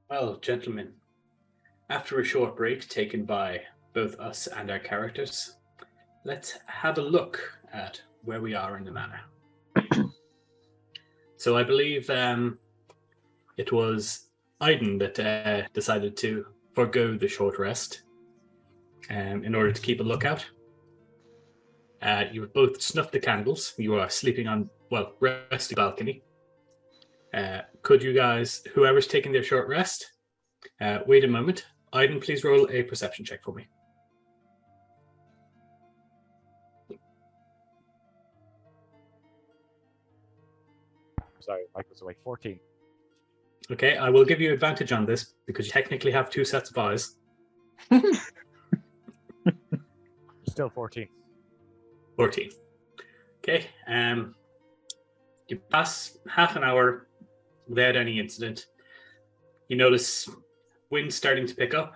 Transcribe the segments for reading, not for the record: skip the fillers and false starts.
Well, gentlemen, after a short break taken by both us and our characters, let's have a look at where we are in the manor. So I believe it was Adean that decided to forego the short rest in order to keep a lookout. You have both snuffed the candles. You are sleeping on, resting balcony. Could you guys, whoever's taking their short rest, wait a moment. Adean, please roll a perception check for me. Sorry, Mike was away. 14. Okay, I will give you advantage on this because you technically have two sets of eyes. Still 14. 14. Okay, you pass half an hour without any incident. You notice wind starting to pick up.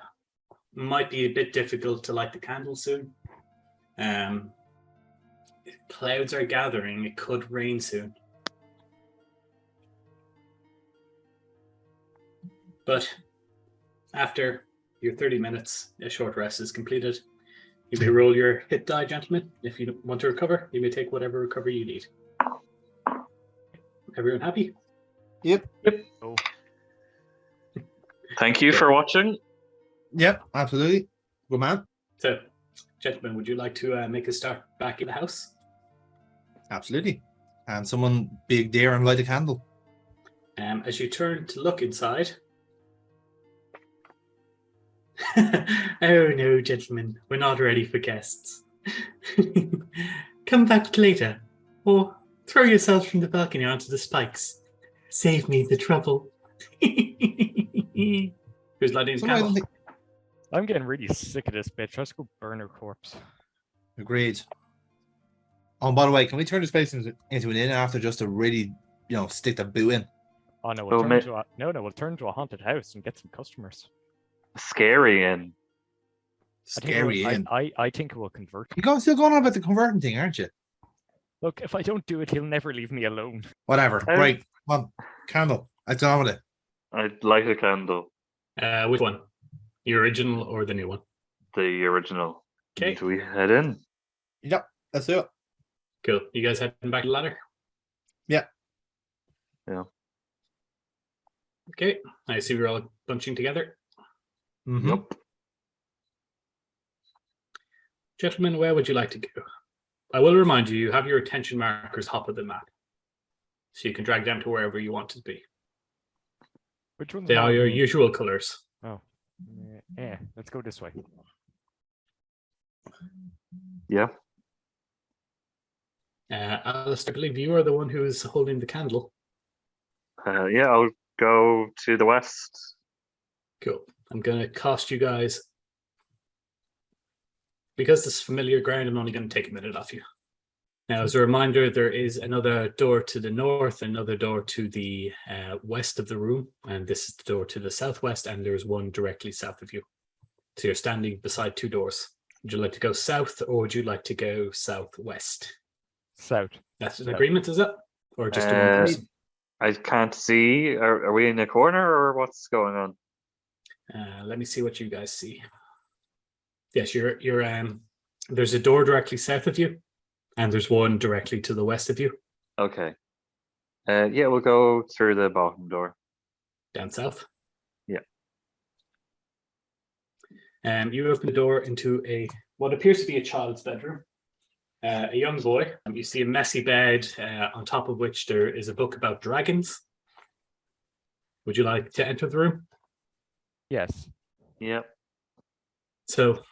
Might be a bit difficult to light the candle soon. Clouds are gathering. It could rain soon. But after your 30 minutes, a short rest is completed. You may roll your hit die, gentlemen. If you want to recover, you may take whatever recovery you need. Everyone happy? Yep. Oh. Thank you for watching. Yep, absolutely. Good man. So, gentlemen, would you like to make a start back in the house? Absolutely. And someone big there and light a candle. As you turn to look inside... Oh no, gentlemen, we're not ready for guests. Come back later, or throw yourself from the balcony onto the spikes. Save me the trouble. Who's lighting his candle? I'm getting really sick of this bitch. Let's go burn her corpse. Agreed. Oh, and by the way, can we turn this place into an inn after just to really, stick the boot in? Oh no, we'll turn into a haunted house and get some customers. Scary and Scary inn. I think it will convert. You're still going on about the converting thing, aren't you? Look, if I don't do it, he'll never leave me alone. Whatever. Right. Come on. Candle. Let's go on with it. I'd light a candle. Which one? The original or the new one? The original. Okay. Do we head in? Yep. Let's do it. Cool. You guys heading back to the ladder? Yeah. Yeah. Okay. I see we're all bunching together. Mm-hmm. Yep. Gentlemen, where would you like to go? I will remind you, you have your attention markers top of the map. So you can drag them to wherever you want to be. Which one's They are your usual colours. Oh. Yeah, let's go this way. Yeah. Allister, I believe you are the one who is holding the candle. Yeah, I'll go to the west. Cool. I'm going to cost you guys... Because this is familiar ground, I'm only going to take a minute off you. Now, as a reminder, there is another door to the north, another door to the west of the room, and this is the door to the southwest, and there's one directly south of you. So you're standing beside two doors. Would you like to go south, or would you like to go southwest? South. That's an agreement, is it? Or just one person? I can't see. Are we in a corner, or what's going on? Let me see what you guys see. Yes, you're there's a door directly south of you, and there's one directly to the west of you. Okay. Yeah, we'll go through the bottom door. Down south? Yeah. You open the door into what appears to be a child's bedroom. A young boy. You see a messy bed, on top of which there is a book about dragons. Would you like to enter the room? Yes. Yep. So,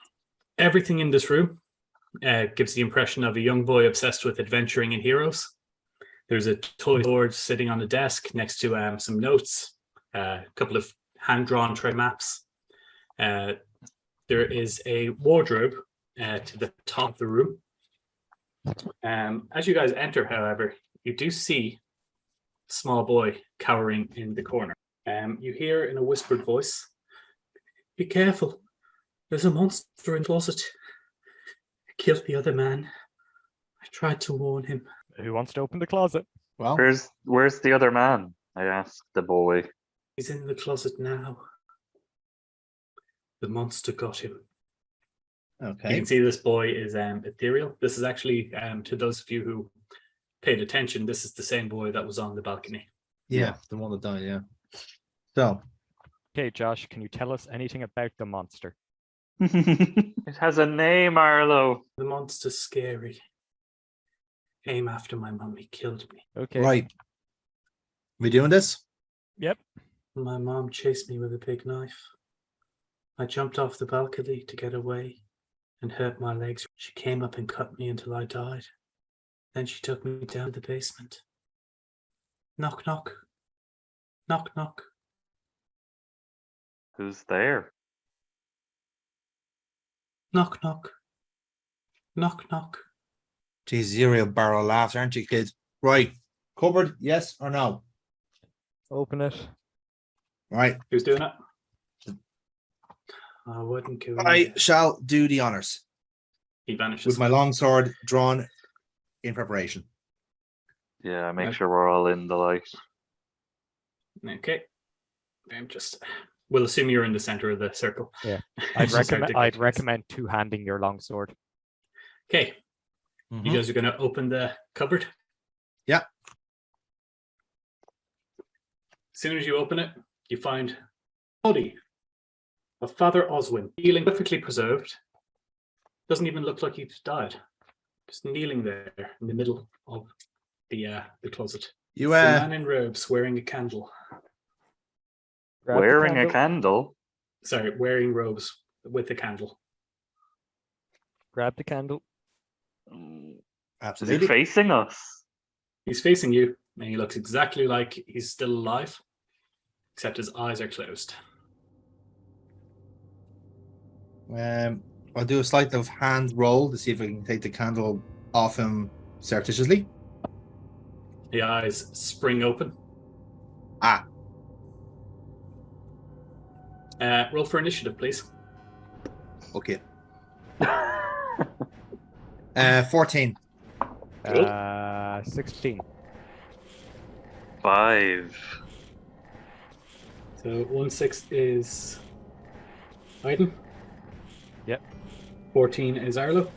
everything in this room gives the impression of a young boy obsessed with adventuring and heroes. There's a toy sword sitting on the desk next to some notes, a couple of hand-drawn treasure maps. There is a wardrobe to the top of the room. As you guys enter, however, you do see a small boy cowering in the corner. You hear in a whispered voice, "Be careful. There's a monster in the closet. I killed the other man. I tried to warn him." Who wants to open the closet? Well, Where's the other man? I asked the boy. He's in the closet now. The monster got him. Okay. You can see this boy is ethereal. This is actually, to those of you who paid attention, this is the same boy that was on the balcony. Yeah, the one that died, yeah. So, Okay, Josh, can you tell us anything about the monster? It has a name, Arlo. The monster's scary. Came after my mum, he killed me. Okay. right. We doing this? Yep. My mom chased me with a big knife. I jumped off the balcony to get away and hurt my legs. She came up and cut me until I died. Then she took me down to the basement. Knock, knock. Knock, knock. Who's there? Knock, knock. Knock, knock. Jeez, you're a real barrel of laughs, aren't you, kid? Right. Cupboard, yes or no? Open it. Right. Who's doing it? I wouldn't go. I shall do the honors He vanishes. with my long sword drawn in preparation. Yeah, make Okay. sure we're all in the light. Okay. We'll assume you're in the center of the circle. Yeah. It's just hard to I'd get recommend two-handing your longsword. Okay. Mhm. You guys are going to open the cupboard. Yeah. As soon as you open it, you find body of Father Oswin, kneeling, perfectly preserved. Doesn't even look like he's died. Just kneeling there in the middle of the closet. You It's a man in robes wearing a candle. Grab the Wearing a candle. candle. Sorry, wearing robes with a candle. Grab the candle. Is he absolutely. facing us? He's facing you, and he looks exactly like he's still alive, except his eyes are closed. I'll do a sleight of hand roll to see if I can take the candle off him surreptitiously. The eyes spring open. Ah, Roll for initiative, please. okay. 14. Cool. 16. 5. So 1-6 is Aiden. Yep. 14 is Arlo.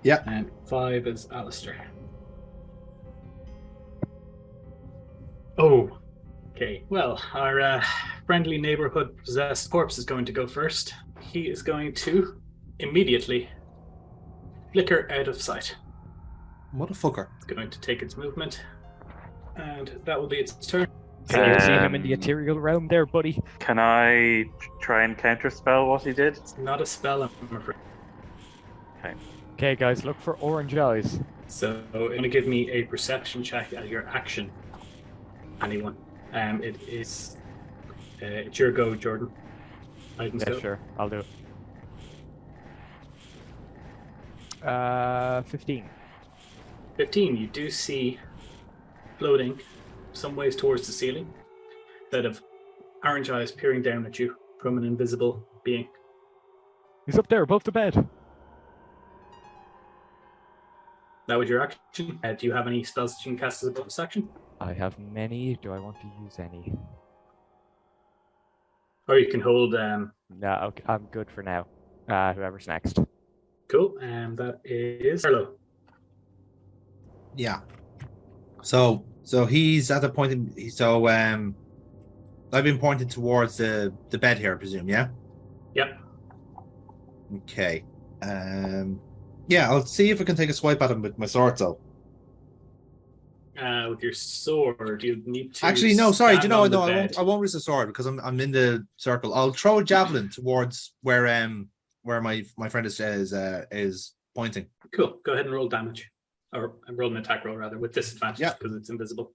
Yep. And 5 is Allister. Oh, okay. Well, our friendly neighborhood possessed corpse is going to go first. He is going to immediately flicker out of sight. Motherfucker. It's going to take its movement, and that will be its turn. Can you see him in the Um, ethereal realm there, buddy? Can I try and counterspell what he did? It's not a spell, I'm afraid. Okay, guys, look for orange eyes. So you're going to give me a perception check as your action. Anyone? It is. It's your go, Jordan. Aiden's Yeah, go. sure. I'll do it. 15. 15. You do see floating some ways towards the ceiling, instead of orange eyes peering down at you from an invisible being. He's up there above the bed. That was your action. Do you have any spells that you can cast as a bonus action? I have many. Do I want to use any? Or you can hold. No, okay, I'm good for now. Whoever's next. Cool. And that is Arlo. Yeah. So he's at the point. I've been pointed towards the bed here, I presume. Yeah. Yep. Okay. Yeah, I'll see if I can take a swipe at him with my sword, though. With your sword, you need to. Actually, no, sorry. Do you stand know? on the No, bed. I won't risk the sword because I'm in the circle. I'll throw a javelin towards where my friend is pointing. Cool. Go ahead and roll damage, or roll an attack roll rather with disadvantage Yeah. because it's invisible.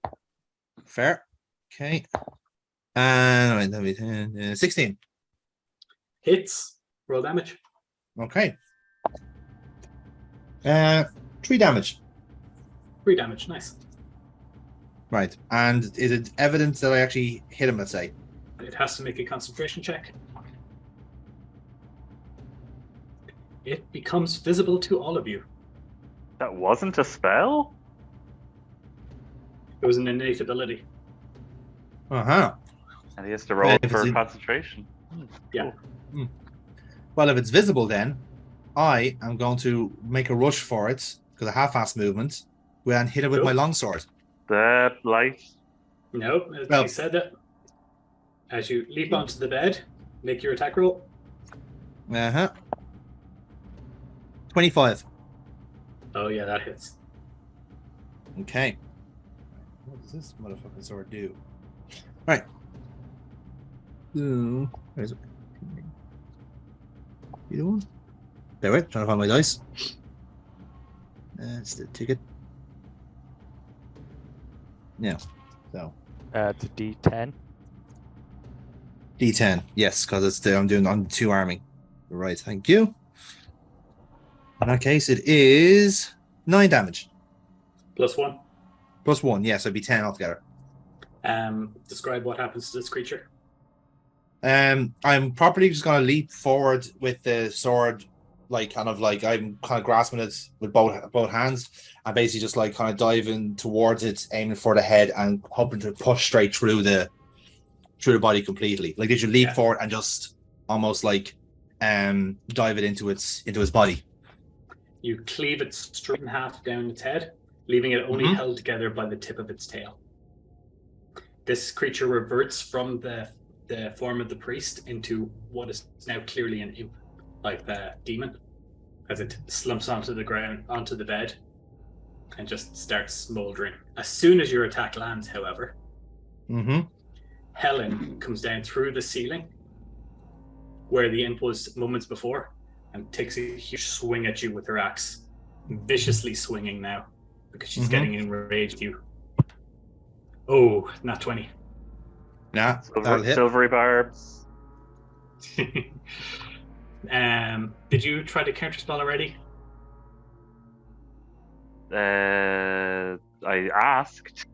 Fair. Okay. And 16. Hits. Roll damage. Okay. 3 damage. 3 damage. Nice. Right. And is it evidence that I actually hit him? Let's say. It has to make a concentration check. It becomes visible to all of you. That wasn't a spell? It was an innate ability. Uh huh. And he has to roll if for it's in- concentration. Yeah. Well, if it's visible, then I am going to make a rush for it because I have fast movement. And hit it with Cool. my longsword. The light. No, as Well- you said that. As you leap onto the bed, make your attack roll. 25. Oh yeah, that hits. Okay. What does this motherfucking sword do? Right. Where's it? You the one? There it. Trying to find my dice. That's the ticket. Yeah. So It's a D10. D10. Yes, because I'm doing on 2 arming. Right. Thank you. In that case, it is 9 damage. +1. Plus 1. Yes, it'd be 10 altogether. Describe what happens to this creature. I'm probably just gonna leap forward with the sword, I'm kind of grasping it with both hands, and basically just kind of diving towards it, aiming for the head, and hoping to push straight through the body completely. Like they should leap forward and just almost dive it into its body. You cleave it straight in half down its head, leaving it only held together by the tip of its tail. This creature reverts from the form of the priest into what is now clearly an imp, like the demon, as it slumps onto the ground, onto the bed, and just starts smoldering. As soon as your attack lands, however, Helen comes down through the ceiling, where the imp was moments before, and takes a huge swing at you with her axe, viciously swinging now, because she's getting enraged with you. Oh, not 20. Nah, that'll hit. Silvery barbs. Did you try to counterspell already? I asked.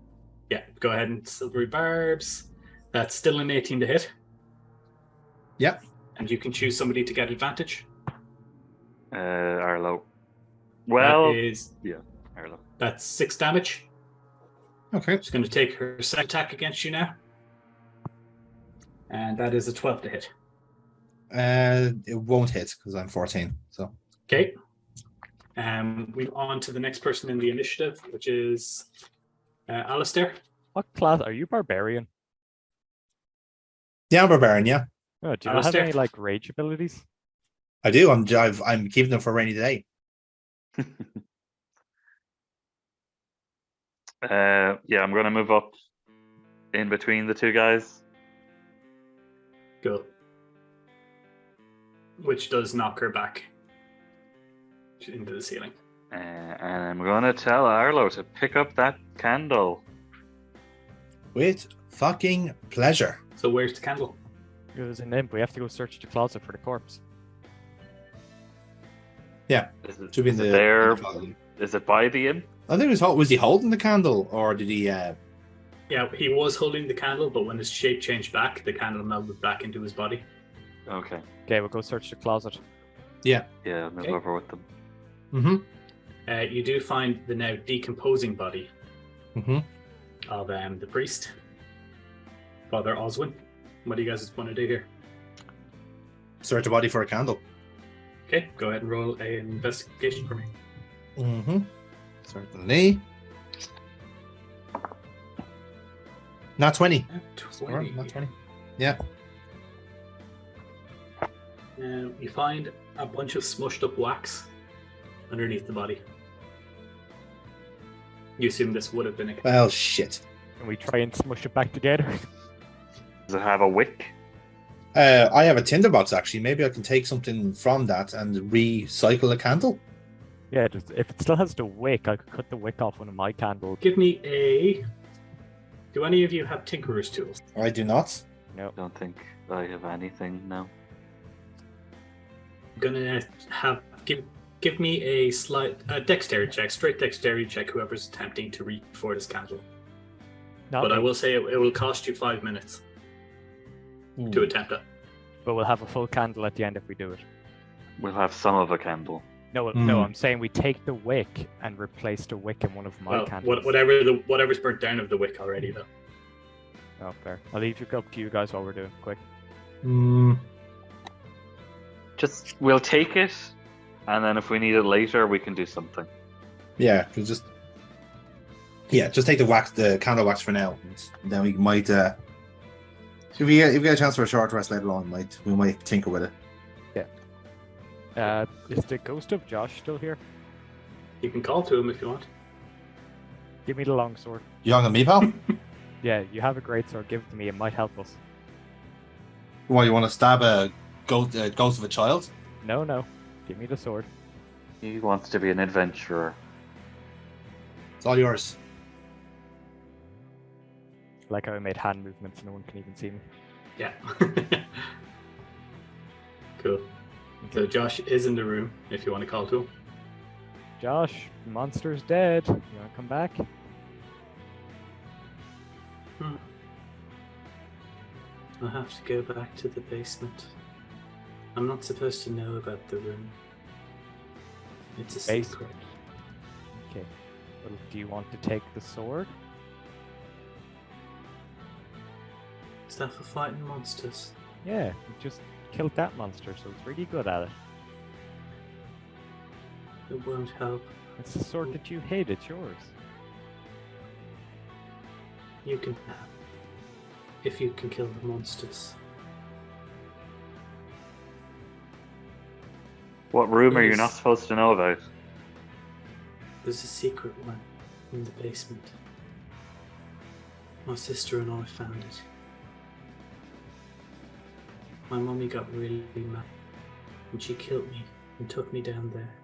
Yeah, go ahead and silvery barbs. That's still an 18 to hit. Yep. And you can choose somebody to get advantage. Arlo. Well, Arlo. That's 6 damage. Okay. She's going to take her second attack against you now. And that is a 12 to hit. It won't hit because I'm 14. So. Okay. We're on to the next person in the initiative, which is Allister. What class are you? Barbarian? Yeah, I'm barbarian. Yeah, Oh, do you not have Alistair? any rage abilities? I do. I'm keeping them for a rainy day. I'm going to move up in between the two guys. Cool. Which does knock her back into the ceiling. And I'm going to tell Arlo to pick up that candle. With fucking pleasure. So where's the candle? It was an imp. We have to go search the closet for the corpse. Yeah, should be in the. There. in the closet. Is it by the imp? I think was he holding the candle or did he? Yeah, he was holding the candle, but when his shape changed back, the candle melted back into his body. Okay. Okay, we'll go search the closet. Yeah. Yeah, I'll move Okay. over with them. You do find the now decomposing body of the priest, Father Oswin. What do you guys want to do here? Search the body for a candle. Okay, go ahead and roll an investigation for me. Certainly. Not 20. 20. Not 20. Yeah. You find a bunch of smushed up wax underneath the body. You assume this would have been a... Well, shit. Can we try and smush it back together? Does it have a wick? I have a tinderbox actually. Maybe I can take something from that and recycle a candle. Yeah, if it still has the wick, I could cut the wick off one of my candles. Give me a... Do any of you have Tinkerer's tools? I do not. No. Don't think I have anything now. Gonna have... Give me a dexterity check, straight dexterity check, whoever's attempting to reach for this candle. Not But I me, will say it will cost you 5 minutes to attempt it. but we'll have a full candle at the end if we do it. We'll have some of a candle. No, I'm saying we take the wick and replace the wick in one of my Well, candles. whatever's burnt down of the wick already, though. Oh, fair. I'll leave it up to you guys while we're doing quick. We'll take it, and then if we need it later, we can do something. Yeah, we'll just take the candle wax for now, and then we might. If we get a chance for a short rest later on, we might tinker with it. Is the ghost of Josh still here? You can call to him if you want. Give me the long sword. You on me, pal? Yeah, you have a great sword. Give it to me. It might help us. Why, you want to stab a ghost of a child? No. Give me the sword. He wants to be an adventurer. It's all yours. Like how I made hand movements, no one can even see me. Yeah. Cool. So Josh is in the room if you want to call to him. Josh, the monster's dead. You want to come back? I'll have to go back to the basement. I'm not supposed to know about the room. It's a secret. Okay. Well, do you want to take the sword? Is that for fighting monsters? Yeah, you just killed that monster, so it's really good at it. It won't help. It's the sword that you hate, it's yours. You can have. If you can kill the monsters. What room are you Yes. not supposed to know about? There's a secret one in the basement. My sister and I found it. My mummy got really mad and she killed me and took me down there.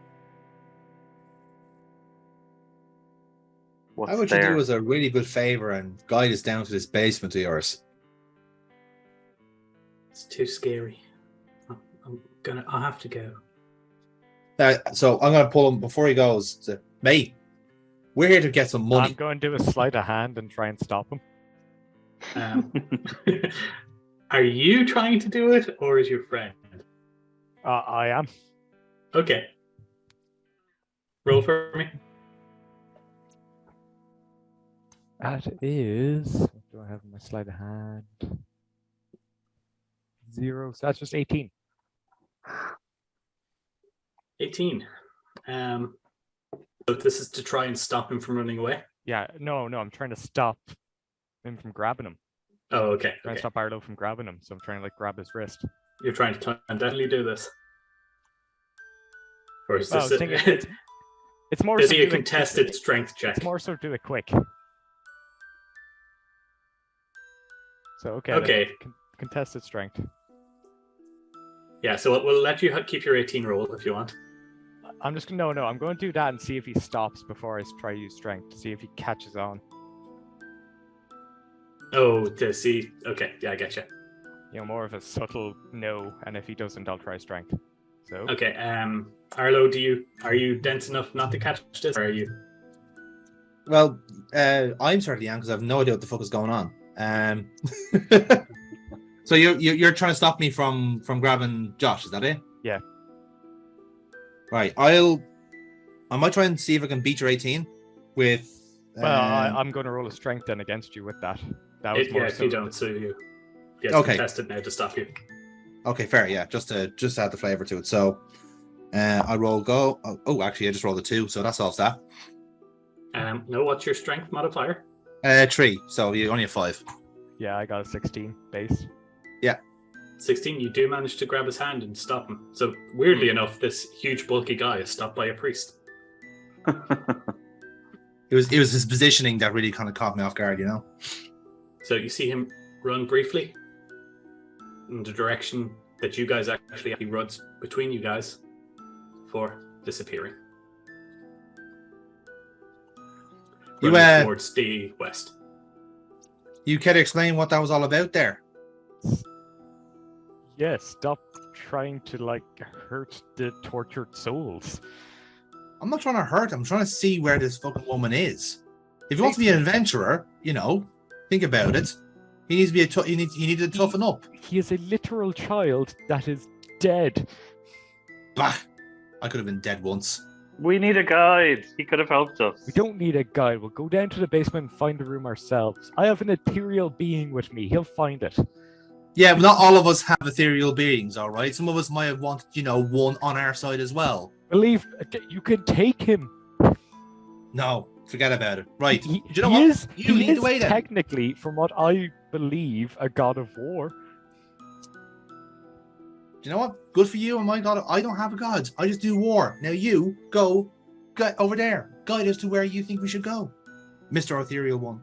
What's How would there? you do us a really good favor and guide us down to this basement of yours? It's too scary. I'll have to go. So I'm gonna pull him before he goes. Mate, we're here to get some money. I'm going to do a sleight of hand and try and stop him. Are you trying to do it or is your friend? I am. Okay. Roll for me. That is... What do I have in my sleight of hand? 0, so that's just 18. 18. So this is to try and stop him from running away? Yeah, no, I'm trying to stop him from grabbing him. Oh, okay. Trying to stop Arlo from grabbing him, so I'm trying to grab his wrist. You're trying to definitely do this? Or is Well, I this was thinking it's more is so he a do contested strength check? It's more so do it quick. So okay. Okay. Contested strength. Yeah, so we'll let you keep your 18 roll if you want. I'm just no. I'm going to do that and see if he stops before I try to use strength to see if he catches on. Oh, to see. Okay, yeah, I get you. You know, more of a subtle no, and if he doesn't, I'll try strength. So Okay, Arlo, are you dense enough not to catch this, or are you? Well, I'm certainly am because I have no idea what the fuck is going on. So you're trying to stop me from grabbing Josh, is that it? Yeah. Right. I might try and see if I can beat your 18 with. Well, I'm going to roll a strength then against you with that. That was more If so you don't, so you. Yeah, it's Okay. contested now to stop you. Okay, fair. Yeah, just to add the flavor to it. So, I roll go. Oh, actually, I just rolled a 2, so that solves that. No, what's your strength modifier? 3. So you only have 5. Yeah, I got a 16 base. 16. You do manage to grab his hand and stop him. So weirdly enough, this huge bulky guy is stopped by a priest. It was his positioning that really kind of caught me off guard, you know. So you see him run briefly in the direction that you guys actually. He runs between you guys before disappearing. You Running towards the west. You care to explain what that was all about there? Yeah, stop trying to hurt the tortured souls. I'm not trying to hurt. I'm trying to see where this fucking woman is. If he wants to be an adventurer, think about it. He needs to be he needs to toughen up. He is a literal child that is dead. Bah! I could have been dead once. We need a guide. He could have helped us. We don't need a guide. We'll go down to the basement and find the room ourselves. I have an ethereal being with me. He'll find it. Yeah, but not all of us have ethereal beings, all right? Some of us might have wanted, one on our side as well. Believe you can take him. No, forget about it. Right. He Do you know what? is, You he lead is the way then. technically, from what I believe, a god of war. Do you know what? Good for you and my god. I don't have a god. I just do war. Now you go get over there. Guide us to where you think we should go. Mr. Ethereal One.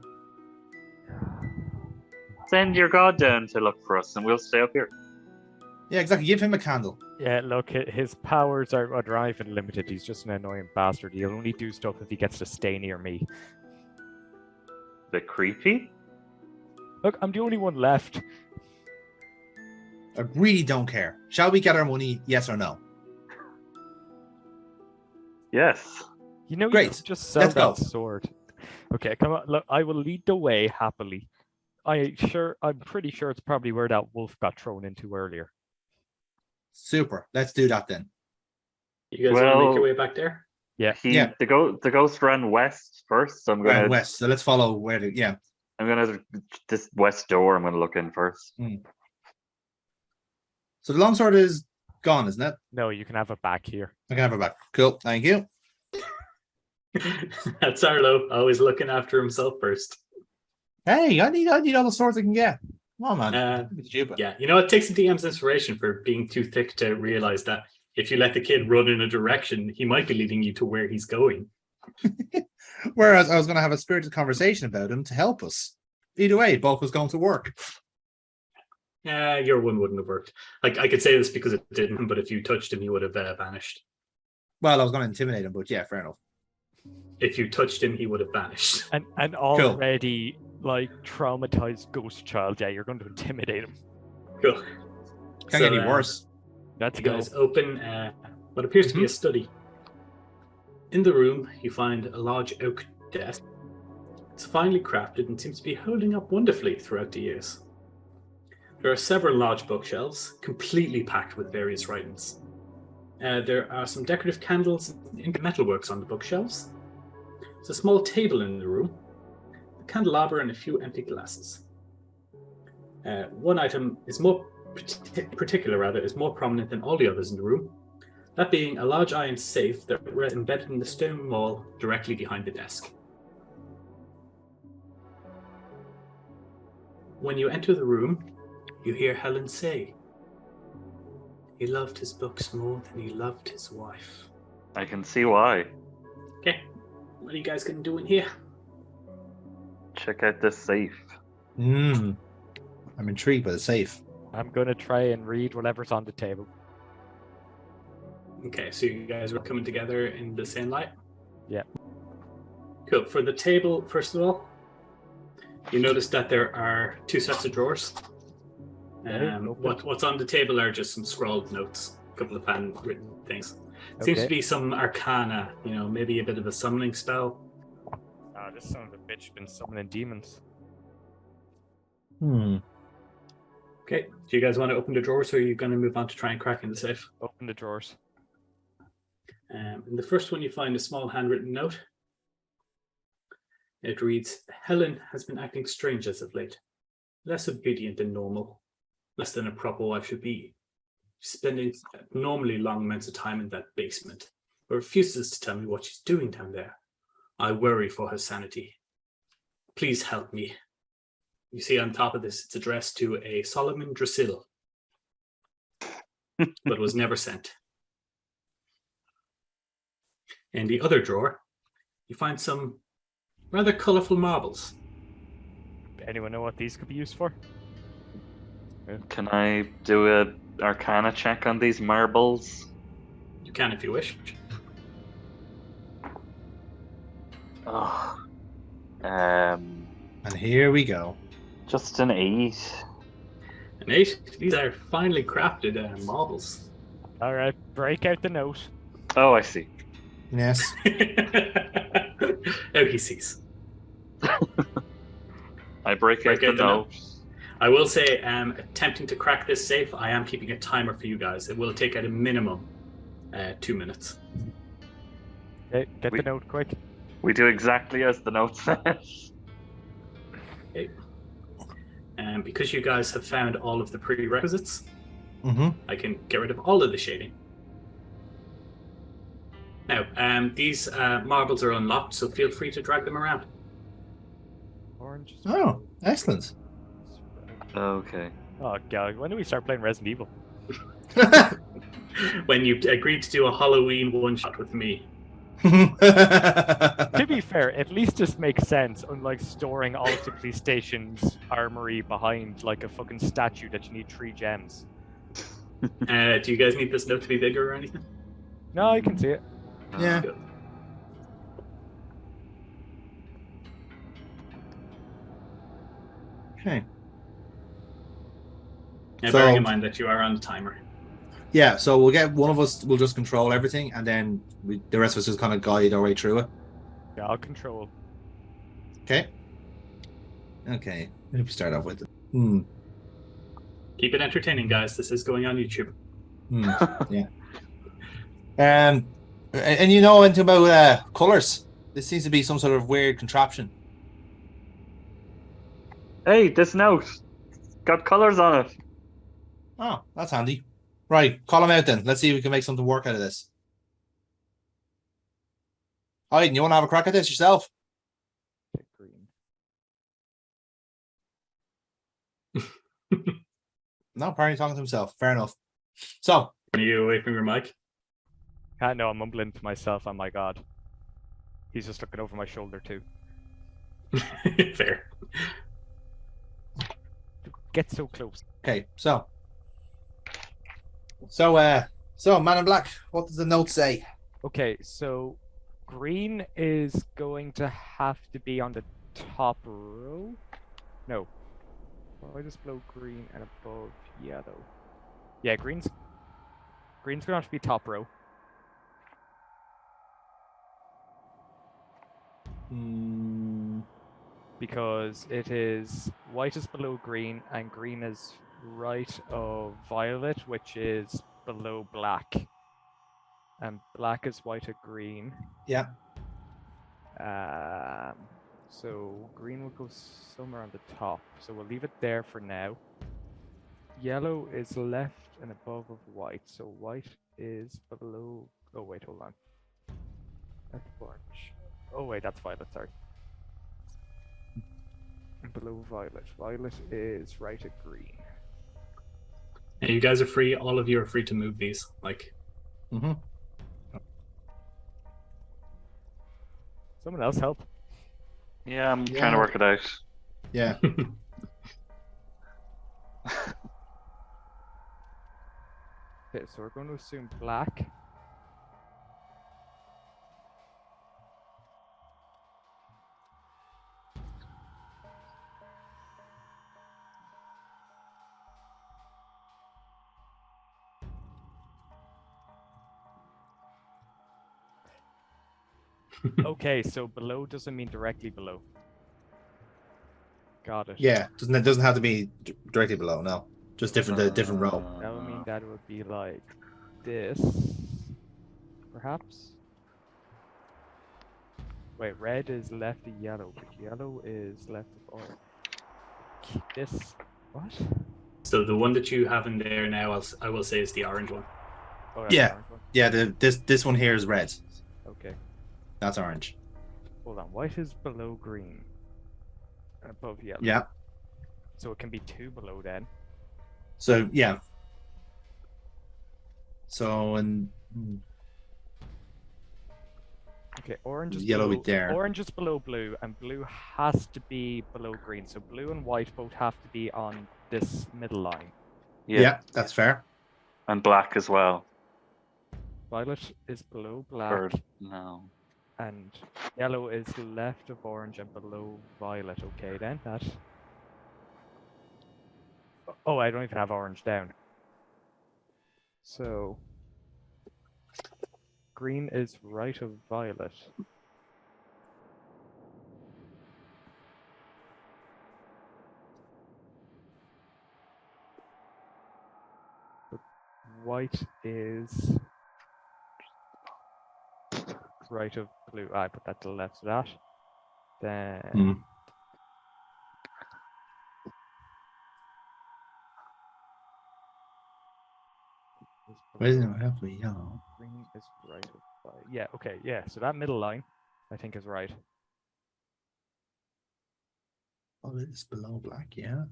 Send your god down to look for us, and we'll stay up here. Yeah, exactly. Give him a candle. Yeah, look, his powers are not even limited. He's just an annoying bastard. He'll only do stuff if he gets to stay near me. Bit creepy. Look, I'm the only one left. I really don't care. Shall we get our money? Yes or no? Yes. You know, Great. you could just sell Let's go. that sword. Okay, come on. Look, I will lead the way happily. I'm pretty sure it's probably where that wolf got thrown into earlier. Super. Let's do that then. You guys want to make your way back there? Yeah. The ghost ran west first, so I'm Right, gonna west. So let's follow where the I'm gonna this west door. I'm gonna look in first. So the longsword is gone, isn't it? No, you can have it back here. I can have it back. Cool. Thank you. That's Arlo, always looking after himself first. Hey, I need all the swords I can get. Come on, man. Stupid. Yeah, you know, it takes a DM's inspiration for being too thick to realize that if you let the kid run in a direction, he might be leading you to where he's going. Whereas I was going to have a spirited conversation about him to help us. Either way, both was going to work. Yeah, your one wouldn't have worked. Like, I could say this because it didn't, but if you touched him, he would have vanished. Well, I was going to intimidate him, but yeah, fair enough. If you touched him, he would have vanished. And already like traumatized ghost child, yeah, you're going to intimidate him. Cool. Can't get any worse. Let's You go. guys open what appears to be a study. In the room, you find a large oak desk. It's finely crafted and seems to be holding up wonderfully throughout the years. There are several large bookshelves, completely packed with various writings. There are some decorative candles and metalworks on the bookshelves. There's a small table in the room, a candelabra and a few empty glasses. One item is more prominent than all the others in the room, that being a large iron safe that is embedded in the stone wall directly behind the desk. When you enter the room, you hear Helen say, "He loved his books more than he loved his wife." I can see why. Okay, what are you guys going to do in here? Check out this safe. I'm intrigued by the safe. I'm going to try and read whatever's on the table. Okay, so you guys are coming together in the same light? Yeah. Cool. For the table, first of all, you notice that there are two sets of drawers. What's on the table are just some scrawled notes, a couple of handwritten things. Seems to be some arcana, maybe a bit of a summoning spell. This son of a bitch been summoning demons. Okay, do you guys want to open the drawers, or are you going to move on to try and crack in the safe? Open the drawers. In the first one, you find a small handwritten note. It reads, "Helen has been acting strange as of late. Less obedient than normal. Less than a proper wife should be. She's spending abnormally long amounts of time in that basement, but refuses to tell me what she's doing down there. I worry for her sanity. Please help me." You see on top of this, it's addressed to a Solomon Drasil, but was never sent. In the other drawer, you find some rather colourful marbles. Anyone know what these could be used for? Can I do a Arcana check on these marbles? You can if you wish. Oh. And here we go. Just an 8. An 8. These are finely crafted marbles. All right, break out the note. Oh, I see. Yes. Oh, he sees. I break out the note. I will say, attempting to crack this safe, I am keeping a timer for you guys. It will take at a minimum 2 minutes. Okay, get We- the note quick. We do exactly as the note says. Okay. And because you guys have found all of the prerequisites, Mm-hmm. I can get rid of all of the shading. Now, these marbles are unlocked, so feel free to drag them around. Orange. is Oh, excellent. red. Okay. Oh god, when do we start playing Resident Evil? When you agreed to do a Halloween one-shot with me. To be fair, at least this makes sense, unlike storing all of the police station's armory behind like a fucking statue that you need 3 gems. Do you guys need this note to be bigger or anything? No, I can see it. Yeah. Good. Okay. Now, So- bearing in mind that you are on the timer. Yeah, so we'll get one of us will just control everything, and then the rest of us just kind of guide our way through it. Yeah, I'll control. Okay. Okay. What did we start off with? Keep it entertaining, guys. This is going on YouTube. Yeah. And you know anything about colors? This seems to be some sort of weird contraption. Hey, this note got colors on it. Oh, that's handy. Right, call them out then. Let's see if we can make something work out of this. Aiden, you want to have a crack at this yourself? Pick green. No, apparently talking to himself. Fair enough. So, Are you away from your mic? No, I'm mumbling to myself. Oh my god. He's just looking over my shoulder too. Fair. Get so close. okay, so, Man in Black, what does the note say? Okay, so green is going to have to be on the top row. No. Why just below green and above yellow? Yeah, green's gonna have to be top row. Because it is white is below green and green is right of violet, which is below black. And black is white of green. Yeah. So green will go somewhere on the top. So we'll leave it there for now. Yellow is left and above of white. So white is below. Oh wait, hold on. That's orange. Oh wait, that's violet. Sorry. Below violet. Violet is right at green. And you guys are free. All of you are free to move these. Like, Someone else help. Yeah, I'm trying Yeah. to work it out. Yeah. Okay, so we're going to assume black. Okay, so below doesn't mean directly below. Got it. Yeah. It doesn't have to be directly below, no. Just different row. That would mean that would be like this, perhaps. Wait, red is left of yellow, but yellow is left of orange. This, what? so the one that you have in there now, I will say is the orange one. Oh, that's the Yeah. orange one. Yeah, this one here is red. Okay, That's orange. hold on. White is below green, and above yellow. Yeah. So it can be 2 below then. So yeah. So Okay, orange is Yellow below, there. Orange is below blue, and blue has to be below green. So blue and white both have to be on this middle line. yeah, that's fair. And black as well. Violet is below black, Or no. and yellow is left of orange and below violet. Okay, then that. Oh, I don't even have orange down. So green is right of violet. But white is right of blue. I put that to the left of that. Then Hmm. Where is it? Have we yellow? green is right of white. Yeah, okay, yeah. So that middle line, I think, is right. Oh, it's below black, yeah.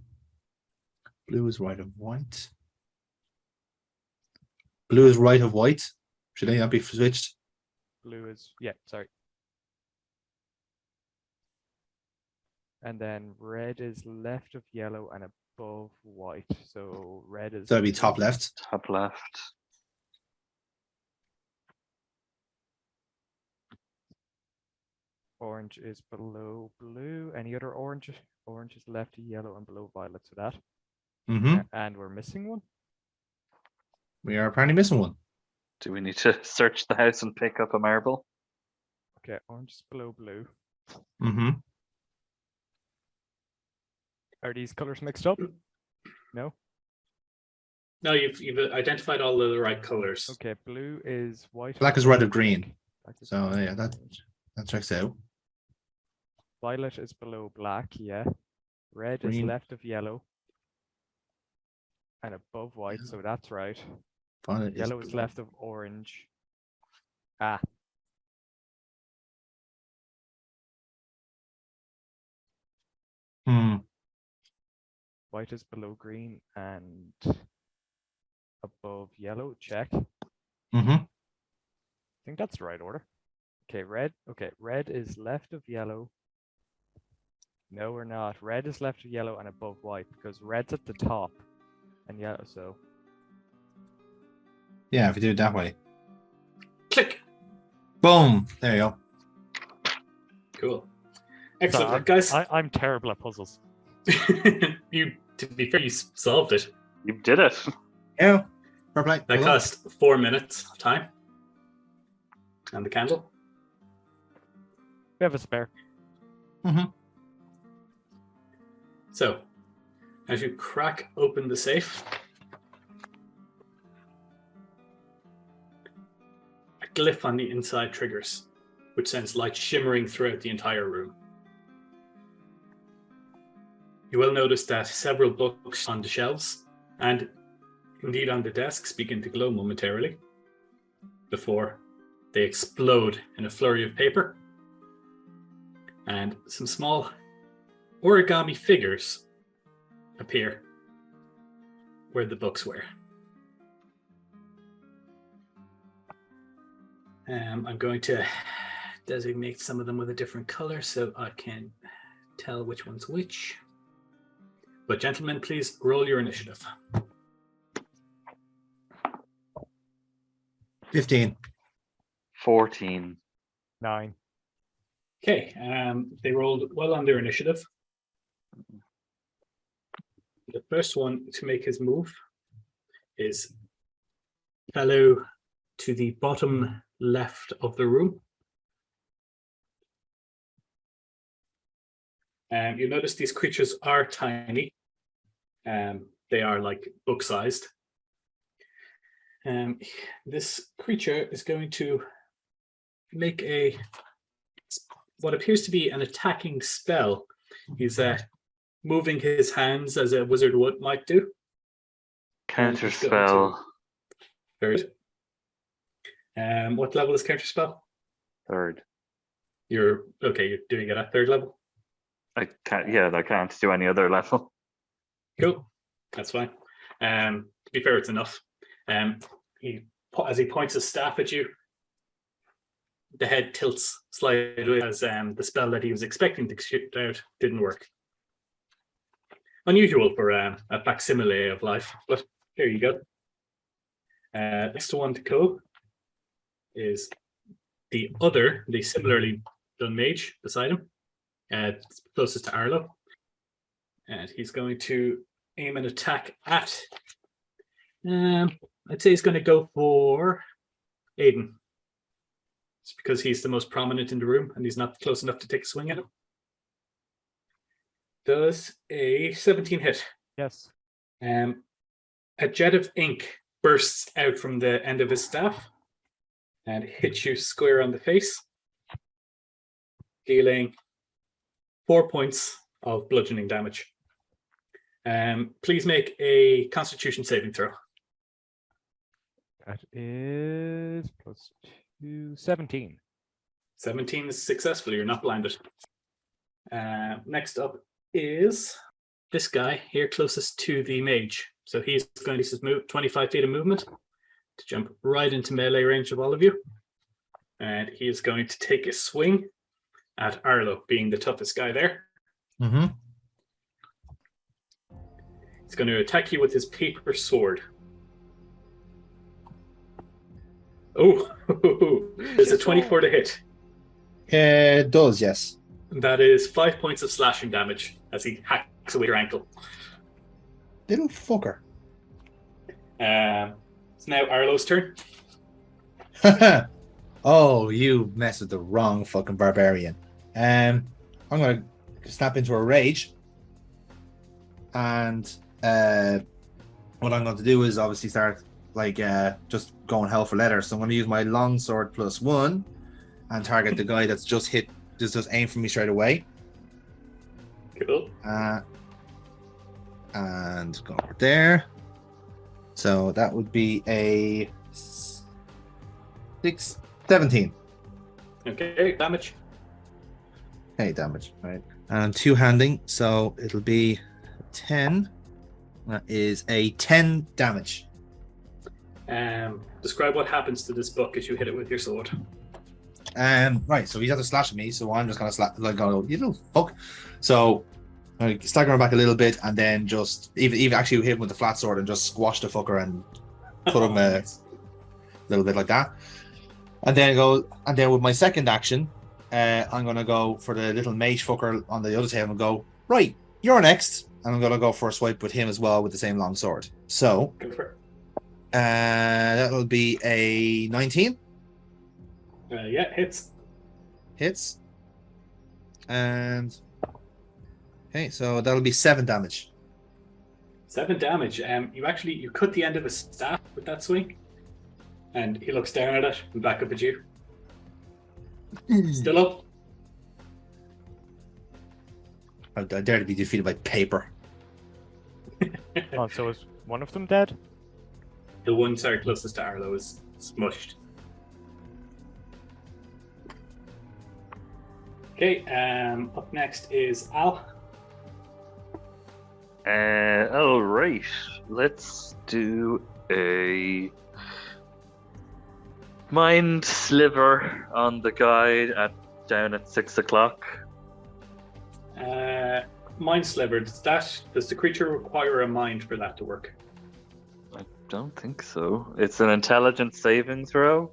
Blue is right of white. Blue is right of white. Should they not be switched? Blue is sorry. And then red is left of yellow and above white. So red is So it'd be top left. Top left. orange is below blue. Any other orange? Orange is left of yellow and below violet. So that. Mm-hmm. And we're missing one. We are apparently missing one. Do we need to search the house and pick up a marble? Okay, orange is below blue. Mm-hmm. Are these colors mixed up? No. No, you've identified all of the right colors. Okay, blue is white. Black is right of green. Black is So right yeah, of that checks out. Violet is below black, yeah. Red is Green. left of yellow and above white, so that's right. Violet Yellow is below. left of orange. Ah. Hmm. White is below green and above yellow. Check. Mm-hmm. I think that's the right order. Okay, red. Okay, red is left of yellow. No, we're not. Red is left of yellow and above white because red's at the top and yellow, so. Yeah, if you do it that way. Click. Boom. There you go. Cool. Excellent, Sorry, guys. I'm terrible at puzzles. To be fair, you solved it. You did it. Yeah. Fair play. That Well done. cost 4 minutes of time. And the candle. We have a spare. Mm-hmm. So, as you crack open the safe, a glyph on the inside triggers, which sends light shimmering throughout the entire room. You will notice that several books on the shelves, and indeed on the desks, begin to glow momentarily before they explode in a flurry of paper. And some small origami figures appear where the books were. I'm going to designate some of them with a different color so I can tell which one's which. But gentlemen, please roll your initiative. 15. 14. 9. Okay, they rolled well on their initiative. The first one to make his move is fellow to the bottom left of the room. You notice these creatures are tiny. They are like book-sized. This creature is going to make what appears to be an attacking spell. He's moving his hands as a wizard might do. Counter he's going spell. Very good. What level is counter spell? 3rd. You're doing it at 3rd level. I can't. Yeah, I can't do any other level. Cool, that's fine. To be fair, it's enough. As he points his staff at you, the head tilts slightly as the spell that he was expecting to shoot out didn't work. Unusual for a facsimile of life, but here you go. Next one to go is the similarly done mage beside him, closest to Arlo. And he's going to aim an attack at, I'd say he's going to go for Adean. It's because he's the most prominent in the room and he's not close enough to take a swing at him. Does a 17 hit? Yes. A jet of ink bursts out from the end of his staff and hits you square on the face, dealing 4 points of bludgeoning damage. Please make a Constitution saving throw. That is +2, 17. 17 is successful. You're not blinded. Next up is this guy here closest to the mage. So he's going to use his 25 feet of movement to jump right into melee range of all of you. And he is going to take a swing at Arlo, being the toughest guy there. Mm-hmm. He's going to attack you with his paper sword. Oh, there's a 24 to hit. It does, yes. That is 5 points of slashing damage as he hacks away your ankle. Little fucker. It's now Arlo's turn. Oh, you messed with the wrong fucking barbarian. I'm gonna snap into a rage, and what I'm going to do is obviously start just going hell for leather. So I'm going to use my long sword +1 and target the guy that's just hit. Just aim for me straight away. Cool. And go over there. So that would be a 17. Okay, damage. Okay, damage, right. And two-handing, so it'll be 10. That is a 10 damage. Describe what happens to this book as you hit it with your sword. Right, so he's had to slash at me, so I'm just gonna go, you little fuck. So I stagger him back a little bit, and then just even actually hit him with the flat sword and just squash the fucker and put him a little bit like that. And then with my second action, I'm gonna go for the little mage fucker on the other table and go, right, you're next. And I'm gonna go for a swipe with him as well with the same long sword. So Go for it. that'll be a 19. Yeah, hits. And okay, so that'll be 7 damage. 7 damage. You cut the end of his staff with that swing, and he looks down at it and back up at you. Still up. I dare to be defeated by paper. Oh, so is one of them dead? The one closest to Arlo is smushed. Okay, up next is Al. All right. Let's do a mind sliver on the guy down at 6 o'clock. Mind sliver. Does the creature require a mind for that to work? I don't think so. It's an intelligence saving throw.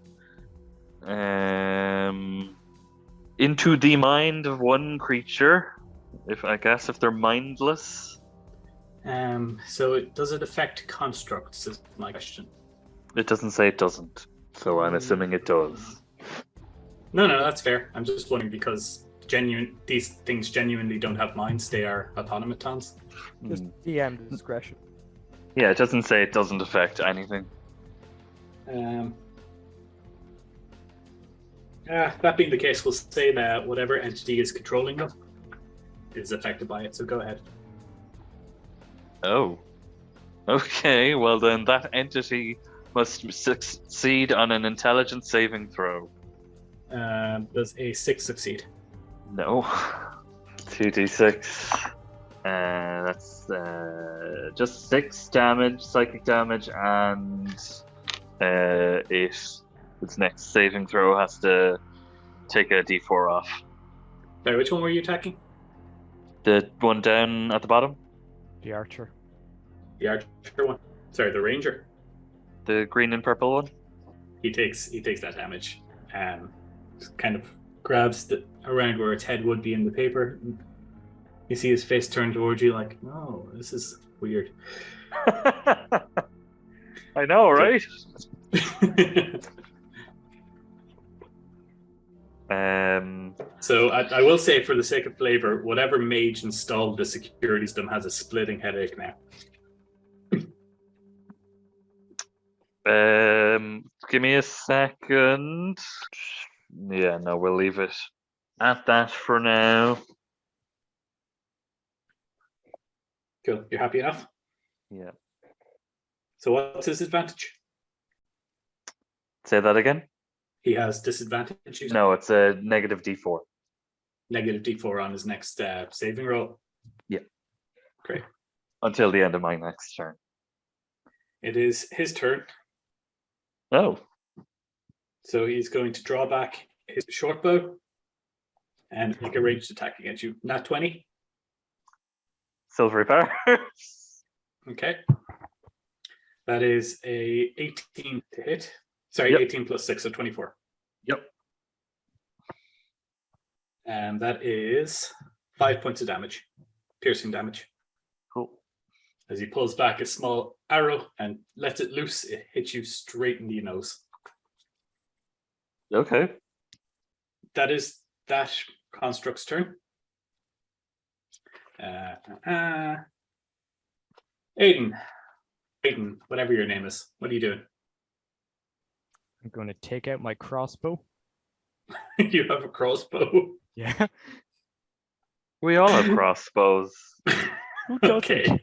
Into the mind of one creature. If they're mindless. So does it affect constructs? Is my question. It doesn't say it doesn't, so I'm assuming it does. No, that's fair. I'm just wondering because these things genuinely don't have minds. They are automatons. Just DM discretion. Yeah, it doesn't say it doesn't affect anything. That being the case, we'll say that whatever entity is controlling them is affected by it. So go ahead. Oh. Okay, well then that entity must succeed on an intelligence saving throw. Does a 6 succeed? No. 2d6. That's just 6 damage, psychic damage, and its next saving throw has to take a d4 off. Sorry, which one were you attacking? The one down at the bottom? The archer. The archer one. Sorry, the ranger. The green and purple one? He takes that damage. Kind of grabs around where its head would be in the paper. You see his face turn towards you like, oh, this is weird. I know, right? So I will say, for the sake of flavor, whatever mage installed the security system has a splitting headache now. give me a second. Yeah, no, we'll leave it at that for now. Cool. You're happy enough? Yeah. So what's his advantage? Say that again? He has disadvantage. No, it's a negative D4. Negative D4 on his next saving roll. Yeah. Great. Until the end of my next turn. It is his turn. Oh. So he's going to draw back his short bow and make a ranged attack against you. Nat 20. Silvery Powers. Okay. That is a 18 to hit. Sorry, Yep. 18 plus 6, so 24. Yep. And that is 5 points of damage. Piercing damage. Cool. As he pulls back a small arrow and lets it loose, it hits you straight in the nose. Okay. That is that construct's turn. Aiden, whatever your name is, what are you doing? I'm going to take out my crossbow. You have a crossbow. Yeah. We all have crossbows. Who doesn't? Okay.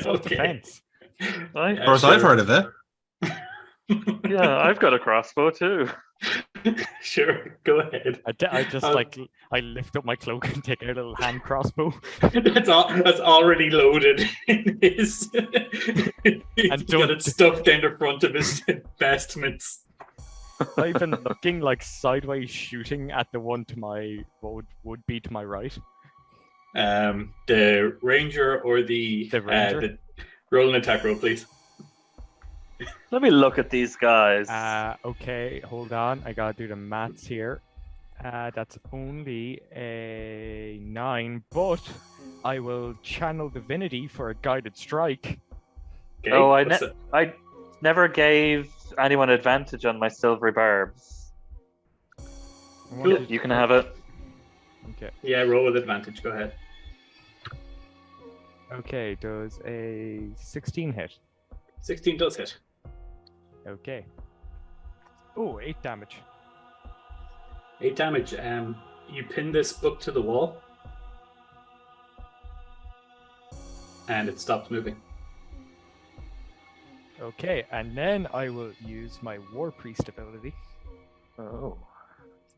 Self-defense. Of course, I've heard of it. Yeah, I've got a crossbow too. Sure, go ahead. I just I lift up my cloak and take out a little hand crossbow. That's already loaded in his. He's got it stuffed down the front of his vestments. I've been looking like sideways, shooting at the one to my what would be to my right. The ranger or the ranger. Roll an attack roll, please. Let me look at these guys. Okay, hold on. I gotta do the maths here. That's only a 9, but I will channel divinity for a guided strike. Okay, Oh, I never gave anyone advantage on my silvery barbs. Cool. You can have it. Okay. Yeah, roll with advantage. Go ahead. Okay, does a 16 hit? 16 does hit. Okay. Oh, 8 damage. 8 damage. You pin this book to the wall, and it stops moving. Okay, and then I will use my War Priest ability, Oh.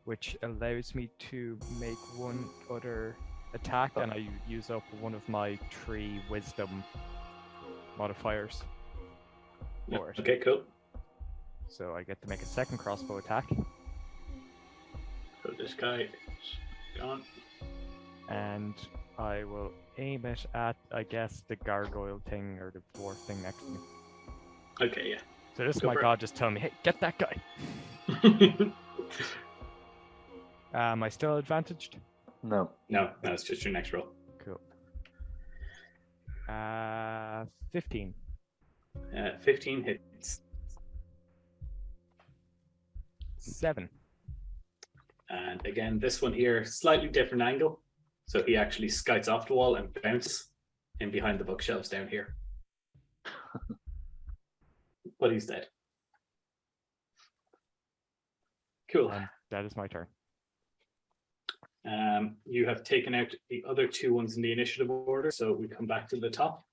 which allows me to make one other attack, and I use up one of my 3 wisdom modifiers for it. Okay, cool. So I get to make a second crossbow attack, So this guy is gone. and I will aim it at, I guess, the gargoyle thing or the dwarf thing next to me. Okay, yeah. So this is Go my for it. god just telling me, hey, get that guy. Am I still advantaged? No. No, it's just your next roll. Cool. 15. 15 hits. 7. And again, this one here, slightly different angle. So he actually skites off the wall and bounces in behind the bookshelves down here. But he's dead. Cool. And that is my turn. You have taken out the other 2 ones in the initiative order, so we come back to the top.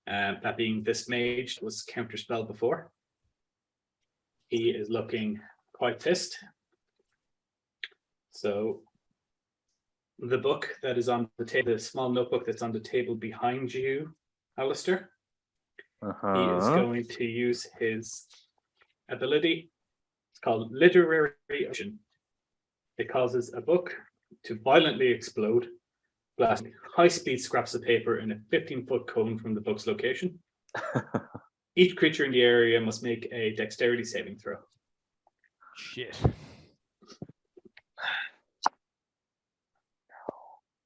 That being this mage was counterspelled before. He is looking quite pissed. So the book that is on the table, the small notebook that's on the table behind you, Allister, he is going to use his ability. It's called Literary Ocean. It causes a book to violently explode, blasting high-speed scraps of paper in a 15-foot cone from the book's location. Each creature in the area must make a dexterity saving throw. Shit.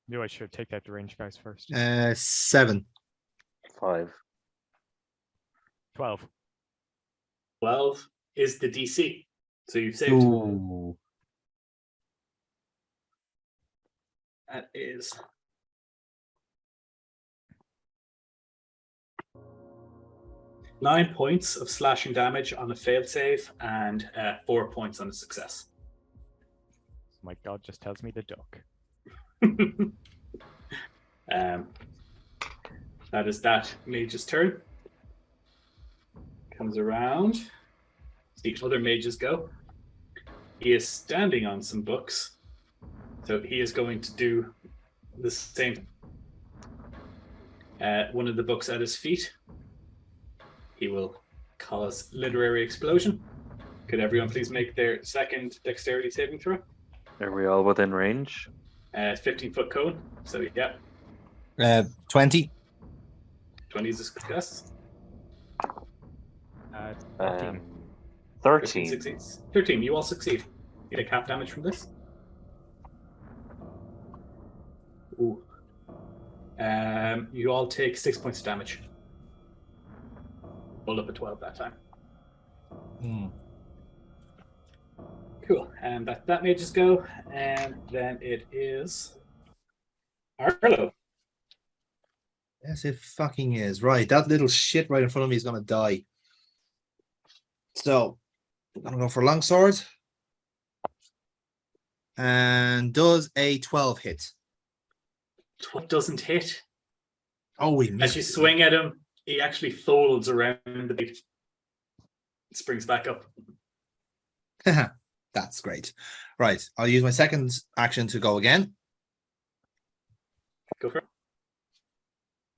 Knew I should take out the range guys first. 7. 5. 12. 12 is the DC. So you've saved. Ooh. That is. 9 points of slashing damage on a failed save and 4 points on a success. My god just tells me to duck. That is that mage's turn. Comes around. The other mages go. He is standing on some books, so he is going to do the same. One of the books at his feet. He will cause literary explosion. Could everyone please make their second dexterity saving throw? Are we all within range? 15-foot cone. So yeah, 20. 20 is a success. 13. 13 13. succeeds. 13, you all succeed. You take half damage from this. Ooh. You all take 6 points of damage. Roll up at 12 that time. Cool. And that may just go. And then it is Arlo. Yes, it fucking is. Right, that little shit right in front of me is going to die. So, I'm going to go for longsword. And does a 12 hit? 12 doesn't hit. Oh, we As missed. you swing at him, he actually folds around the beat. Springs back up. That's great. Right, I'll use my second action to go again. Go for it.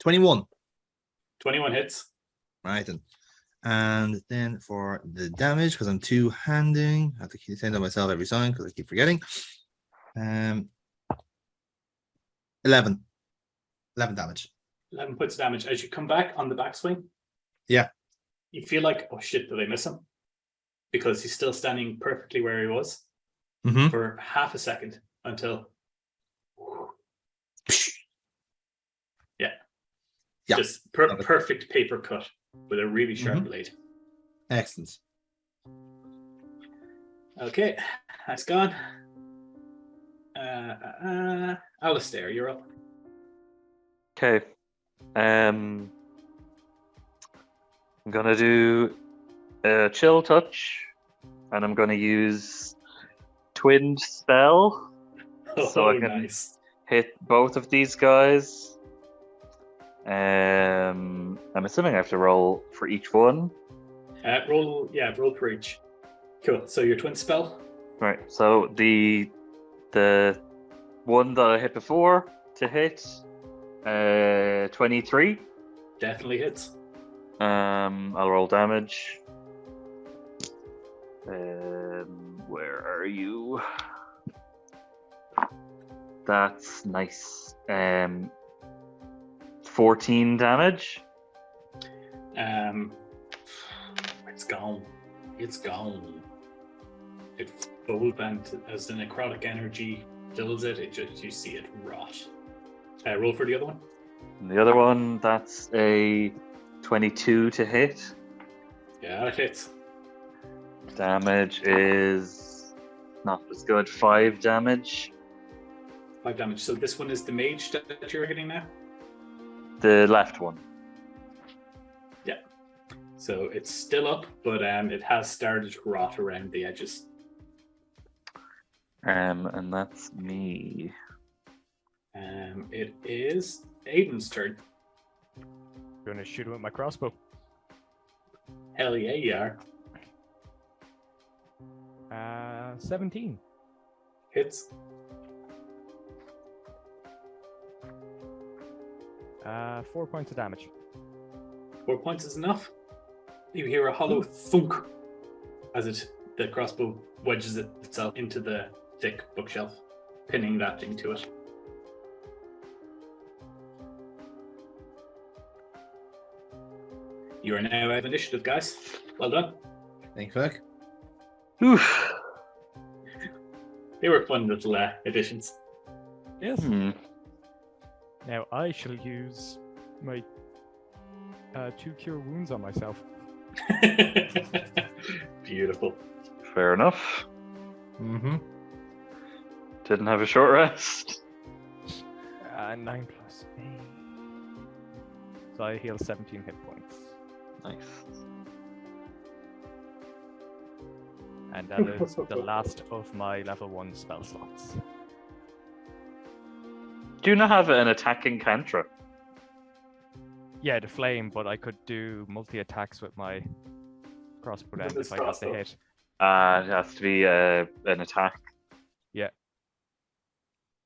21. 21 hits. Right, and then for the damage, because I'm two-handing, I have to keep saying that myself every time because I keep forgetting. 11 damage. 11 points of damage. As you come back on the backswing, Yeah. you feel like, oh shit, did I miss him? Because he's still standing perfectly where he was for half a second until. Yeah. Just perfect paper cut with a really sharp blade. Excellent. Okay, that's gone. Allister, you're up. Okay. I'm gonna do a chill touch, and I'm gonna use twinned spell, so I can nice. hit both of these guys. I'm assuming I have to roll for each one. Roll for each. Cool. So your twin spell. Right. So the one that I hit before to hit, 23. Definitely hits. I'll roll damage. Where are you? That's nice. 14 damage. It's gone. It's gone. It full bent as the necrotic energy fills it. You see it rot. Roll for the other one. And the other one, that's a 22 to hit. Yeah, it hits. Damage is not as good. 5 damage. 5 damage. So this one is the mage that you're hitting now? The left one. Yeah. So it's still up, but it has started to rot around the edges. And that's me. It is Aiden's turn. I'm gonna shoot him with my crossbow. Hell yeah, you are. 17. Hits. 4 points of damage. 4 points is enough. You hear a hollow thunk as the crossbow wedges itself into the thick bookshelf, pinning that thing to it. You are now out of initiative, guys. Well done. Thanks, Vic. Oof. They were fun little additions. Yes. Now I shall use my 2 cure wounds on myself. Beautiful. Fair enough. Mm-hmm. Didn't have a short rest. 9 plus 8. So I heal 17 hit points. Nice. And that is the last of my level 1 spell slots. Do you not have an attacking cantrip? Yeah, the flame, but I could do multi-attacks with my crossbow then if I got the hit. It has to be an attack. Yeah.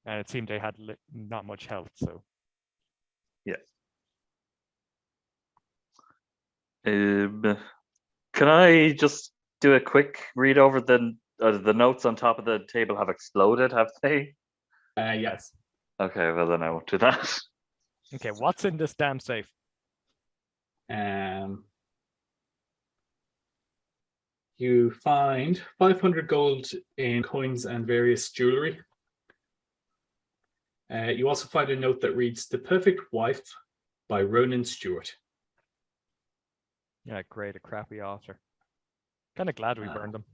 And it seemed they had not much health, so... Yeah. Can I just do a quick read over the notes on top of the table have exploded, have they? Yes. Okay, well then I won't do that. Okay, what's in this damn safe? You find 500 gold in coins and various jewelry. You also find a note that reads, "The Perfect Wife" by Ronan Stewart. Yeah, great, a crappy author. Kind of glad we burned them.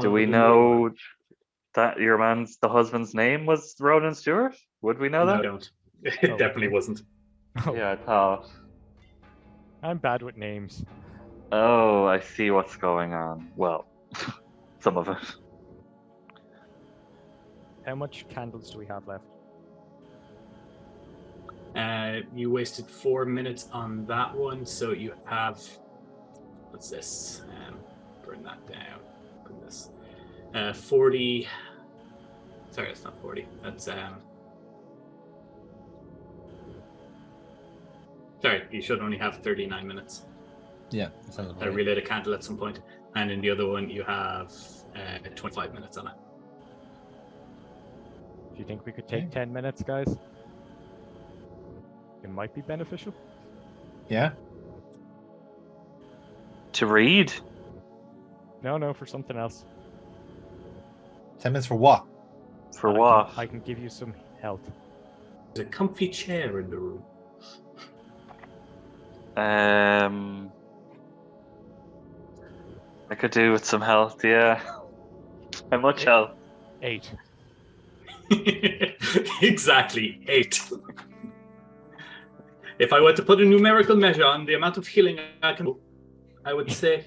Do we know that the husband's name was Ronan Stewart? Would we know No, that? I don't. It definitely wasn't. Oh, Yeah, I thought. I'm bad with names. Oh, I see what's going on. Well, some of it. How much candles do we have left? You wasted 4 minutes on that one, so you have... What's this? Burn that down. Put this. 40... Sorry, it's not 40. That's... Sorry, you should only have 39 minutes. Yeah, that sounds about I right. relit a candle at some point, and in the other one you have 25 minutes on it. Do you think we could take 10 minutes, guys? It might be beneficial. Yeah. To read? No, for something else. 10 minutes for what? For what? I can give you some health. There's a comfy chair in the room. I could do with some health, yeah. How much health? 8. Exactly, 8. If I were to put a numerical measure on the amount of healing I can do, I would say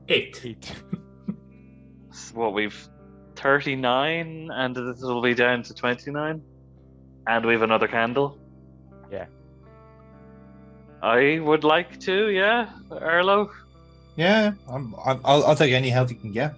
8. 8. What, we've 39 and this will be down to 29? And we have another candle? Yeah. I would like to, yeah, Arlo. Yeah, I'll take any help you can get.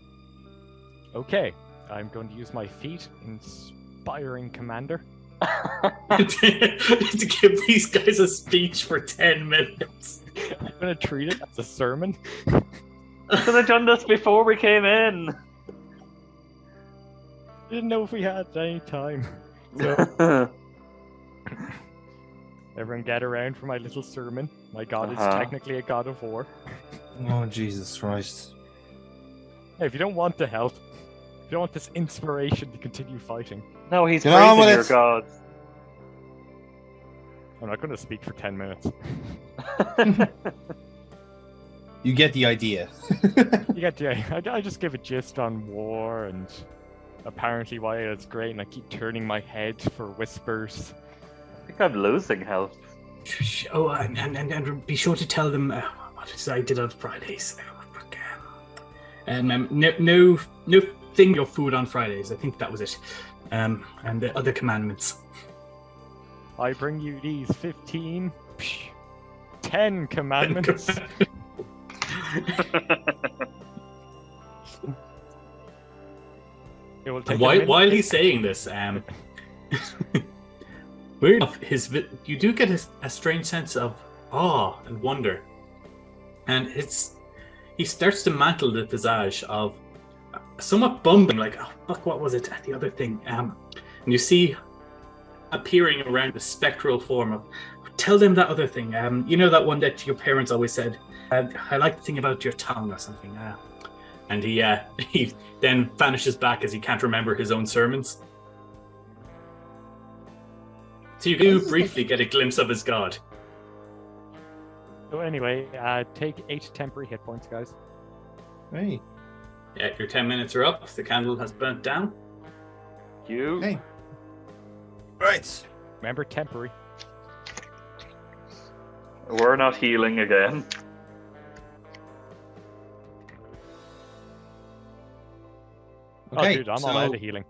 Okay, I'm going to use my feat, Inspiring Commander. To give these guys a speech for 10 minutes. I'm going to treat it as a sermon. Could have done this before we came in. Didn't know if we had any time. So, everyone get around for my little sermon. My god is technically a god of war. Oh, Jesus Christ. Hey, if you don't want the health, if you don't want this inspiration to continue fighting, No, he's Get on praising with your it. god. I'm not going to speak for 10 minutes. You get the idea. You get the I just give a gist on war and apparently why it's great, and I keep turning my head for whispers. I think I'm losing health. Oh, and be sure to tell them what I did on Fridays. No thing your food on Fridays. I think that was it. And the other commandments. I bring you these 10 commandments. It will take While he's saying this, weird enough, you do get a strange sense of awe and wonder, and he starts to mantle the visage of somewhat bumbling, like, oh fuck, what was it? The other thing, and you see appearing around the spectral form of, tell them that other thing. You know that one that your parents always said. I like the thing about your tongue or something. And he then vanishes back as he can't remember his own sermons. So you do briefly get a glimpse of his god. So anyway, take 8 temporary hit points, guys. Hey. Yeah, your 10 minutes are up. The candle has burnt down. You. Hey. Right. Remember, temporary. We're not healing again. Oh, Okay, dude, I'm so all out of healing.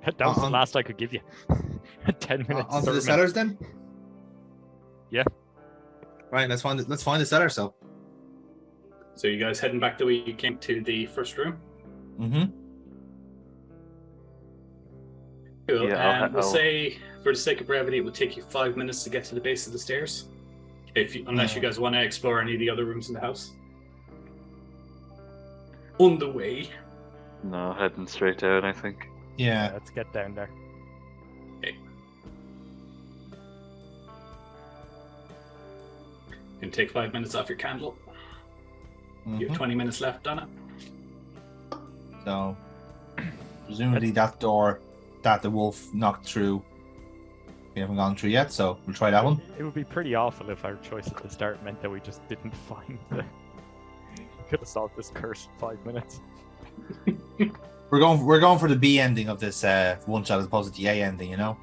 That was the on- last I could give you. 10 minutes. onto the sermon. cellars then. Yeah. Right, let's find the cellar. So. So you guys heading back the way you came to the first room? Mm-hmm. Cool. Yeah, We'll I'll- say, for the sake of brevity, it will take you 5 minutes to get to the base of the stairs. Unless you guys want to explore any of the other rooms in the house. On the way. No, heading straight down, I think. Yeah. Let's get down there. Okay. Can take 5 minutes off your candle. You have 20 minutes left on it. So, presumably that door that the wolf knocked through, we haven't gone through yet, so we'll try that one. It would be pretty awful if our choice at the start meant that we just didn't find the. Could have solved this curse in 5 minutes. We're going for the B ending of this one shot as opposed to the A ending, you know?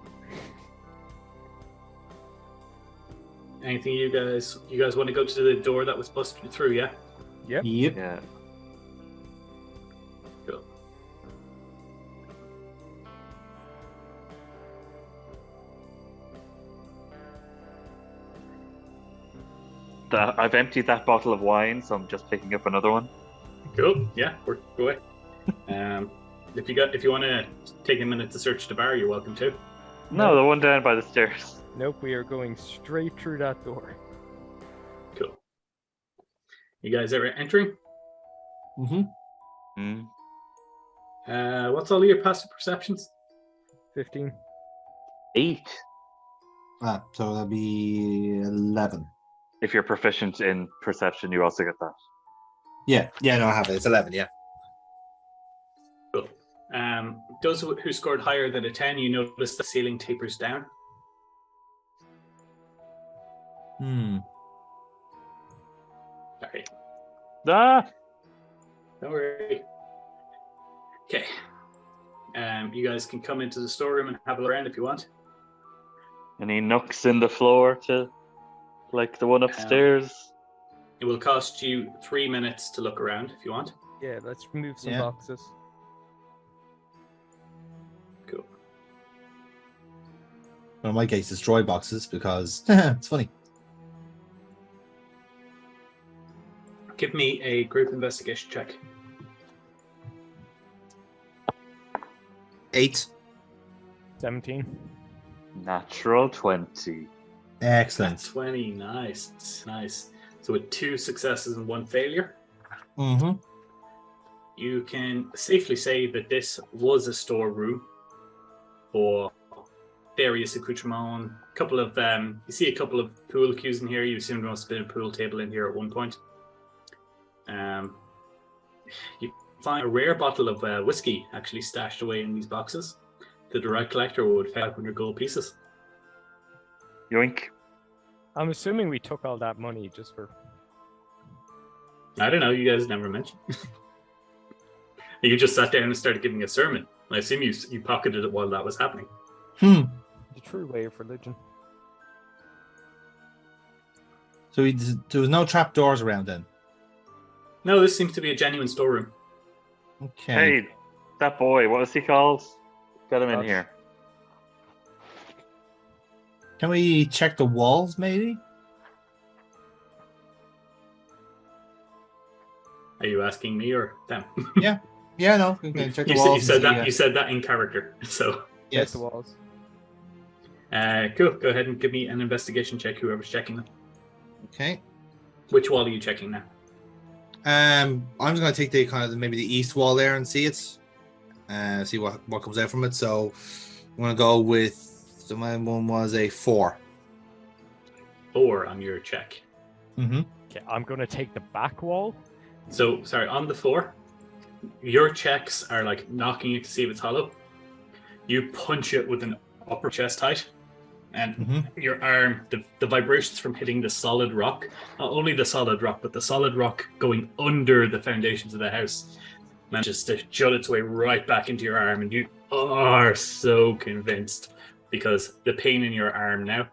Anything you guys want to go to the door that was busted through, yeah? Yep. Yeah. Cool. I've emptied that bottle of wine, so I'm just picking up another one. Cool. Yeah, go away. If you want to take a minute to search the bar, you're welcome to. No, the one down by the stairs. Nope, we are going straight through that door. Cool. You guys ever entering? Mm-hmm. What's all of your passive perceptions? 15. 8. So that'll be 11. If you're proficient in perception, you also get that. Yeah, no, I have it. It's 11, yeah. Cool. Those who scored higher than a 10, you notice the ceiling tapers down. Sorry. Ah! Don't worry. Okay. You guys can come into the storeroom and have a look around if you want. Any nooks in the floor to, like the one upstairs? It will cost you 3 minutes to look around if you want. Yeah, let's move some Yeah. boxes. Cool. Well, in my case, destroy boxes because it's funny. Give me a group investigation check. 8. 17. Natural 20. Excellent. 20, nice. So with 2 successes and 1 failure, Mm-hmm. you can safely say that this was a storeroom for various accoutrements. Couple of you see a couple of pool cues in here. You assume there must have been a pool table in here at one point. You find a rare bottle of whiskey actually stashed away in these boxes. The direct collector would pay 500 gold pieces. Yoink. I'm assuming we took all that money just for. I don't know. You guys never mentioned. You just sat down and started giving a sermon. I assume you pocketed it while that was happening. The true way of religion. So there was no trap doors around then. No, this seems to be a genuine storeroom. Okay. Hey, that boy, what was he called? Get him in Josh. here. Can we check the walls, maybe? Are you asking me or them? Yeah, no. We can check the You walls. said and see, that. You said that in character. So, Check Yes. the walls. cool. Go ahead and give me an investigation check. Whoever's checking them. Okay. Which wall are you checking now? I'm just gonna take the kind of maybe the east wall there and see it. See what comes out from it. So I'm gonna go with my one was a 4. 4 on your check. Mm-hmm. Okay, I'm gonna take the back wall. So, sorry, on the 4, your checks are like knocking it to see if it's hollow. You punch it with an upper chest height, and your arm, the vibrations from hitting the solid rock, not only the solid rock, but the solid rock going under the foundations of the house, manages to jut its way right back into your arm, and you are so convinced because the pain in your arm now,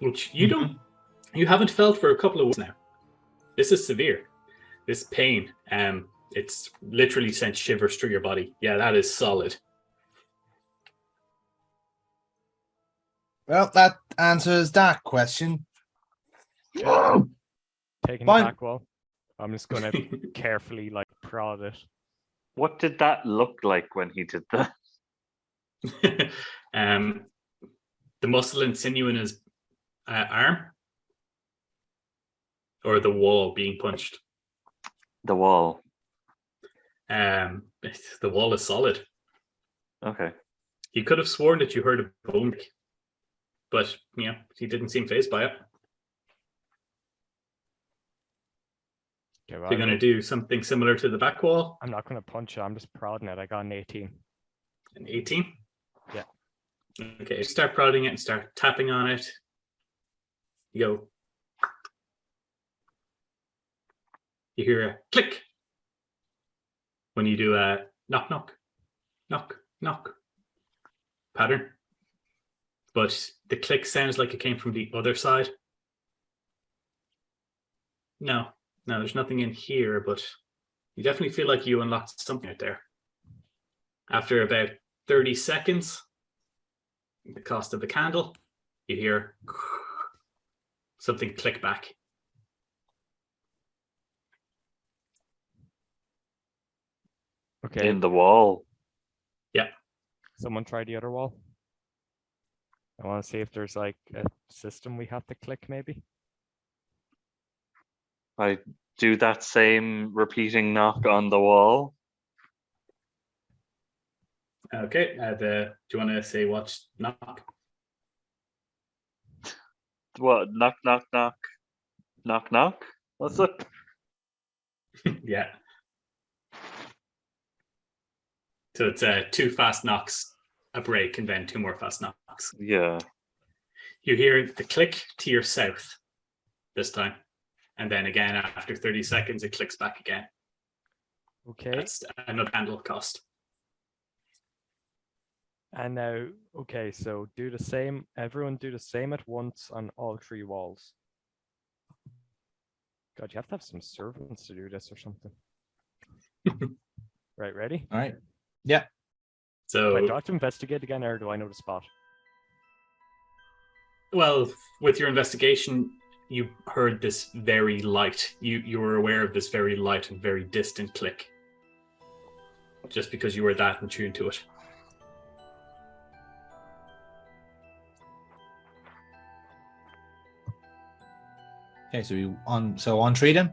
which you don't You haven't felt for a couple of weeks now. This is severe. This pain, it's literally sent shivers through your body. Yeah, that is solid. Well, that answers that question. Taking Fine. the back wall. I'm just gonna carefully like prod it. What did that look like when he did that? The muscle and sinew in his arm, or the wall being punched. The wall. The wall is solid. Okay. He could have sworn that you heard a bone break, but he didn't seem fazed by it. Okay, So you're going to do something similar to the back wall. I'm not gonna punch it. I'm just prodding it. I got an 18. An 18? Yeah. Okay, start prodding it and start tapping on it. You go. You hear a click when you do a knock, knock, knock, knock pattern. But the click sounds like it came from the other side. No, there's nothing in here, but you definitely feel like you unlocked something out there. After about 30 seconds, the cost of the candle, you hear something click back. Okay. In the wall. Yeah. Someone try the other wall. I want to see if there's like a system we have to click, maybe. I do that same repeating knock on the wall. Okay. Do you want to say what knock? What? Knock, knock, knock. Knock, knock? What's up? Yeah. So it's 2 fast knocks, a break, and then 2 more fast knocks. Yeah. You hear the click to your south this time. And then again, after 30 seconds, it clicks back again. Okay. That's another candle cost. And now, okay, so do the same. Everyone do the same at once on all 3 walls. God, you have to have some servants to do this or something. Right, ready? All right. Yeah. So, Wait, do I have to investigate again, or do I know the spot? well, with your investigation, you heard this very light. You were aware of this very light and very distant click. Just because you were that in tune to it. Okay, so on three then?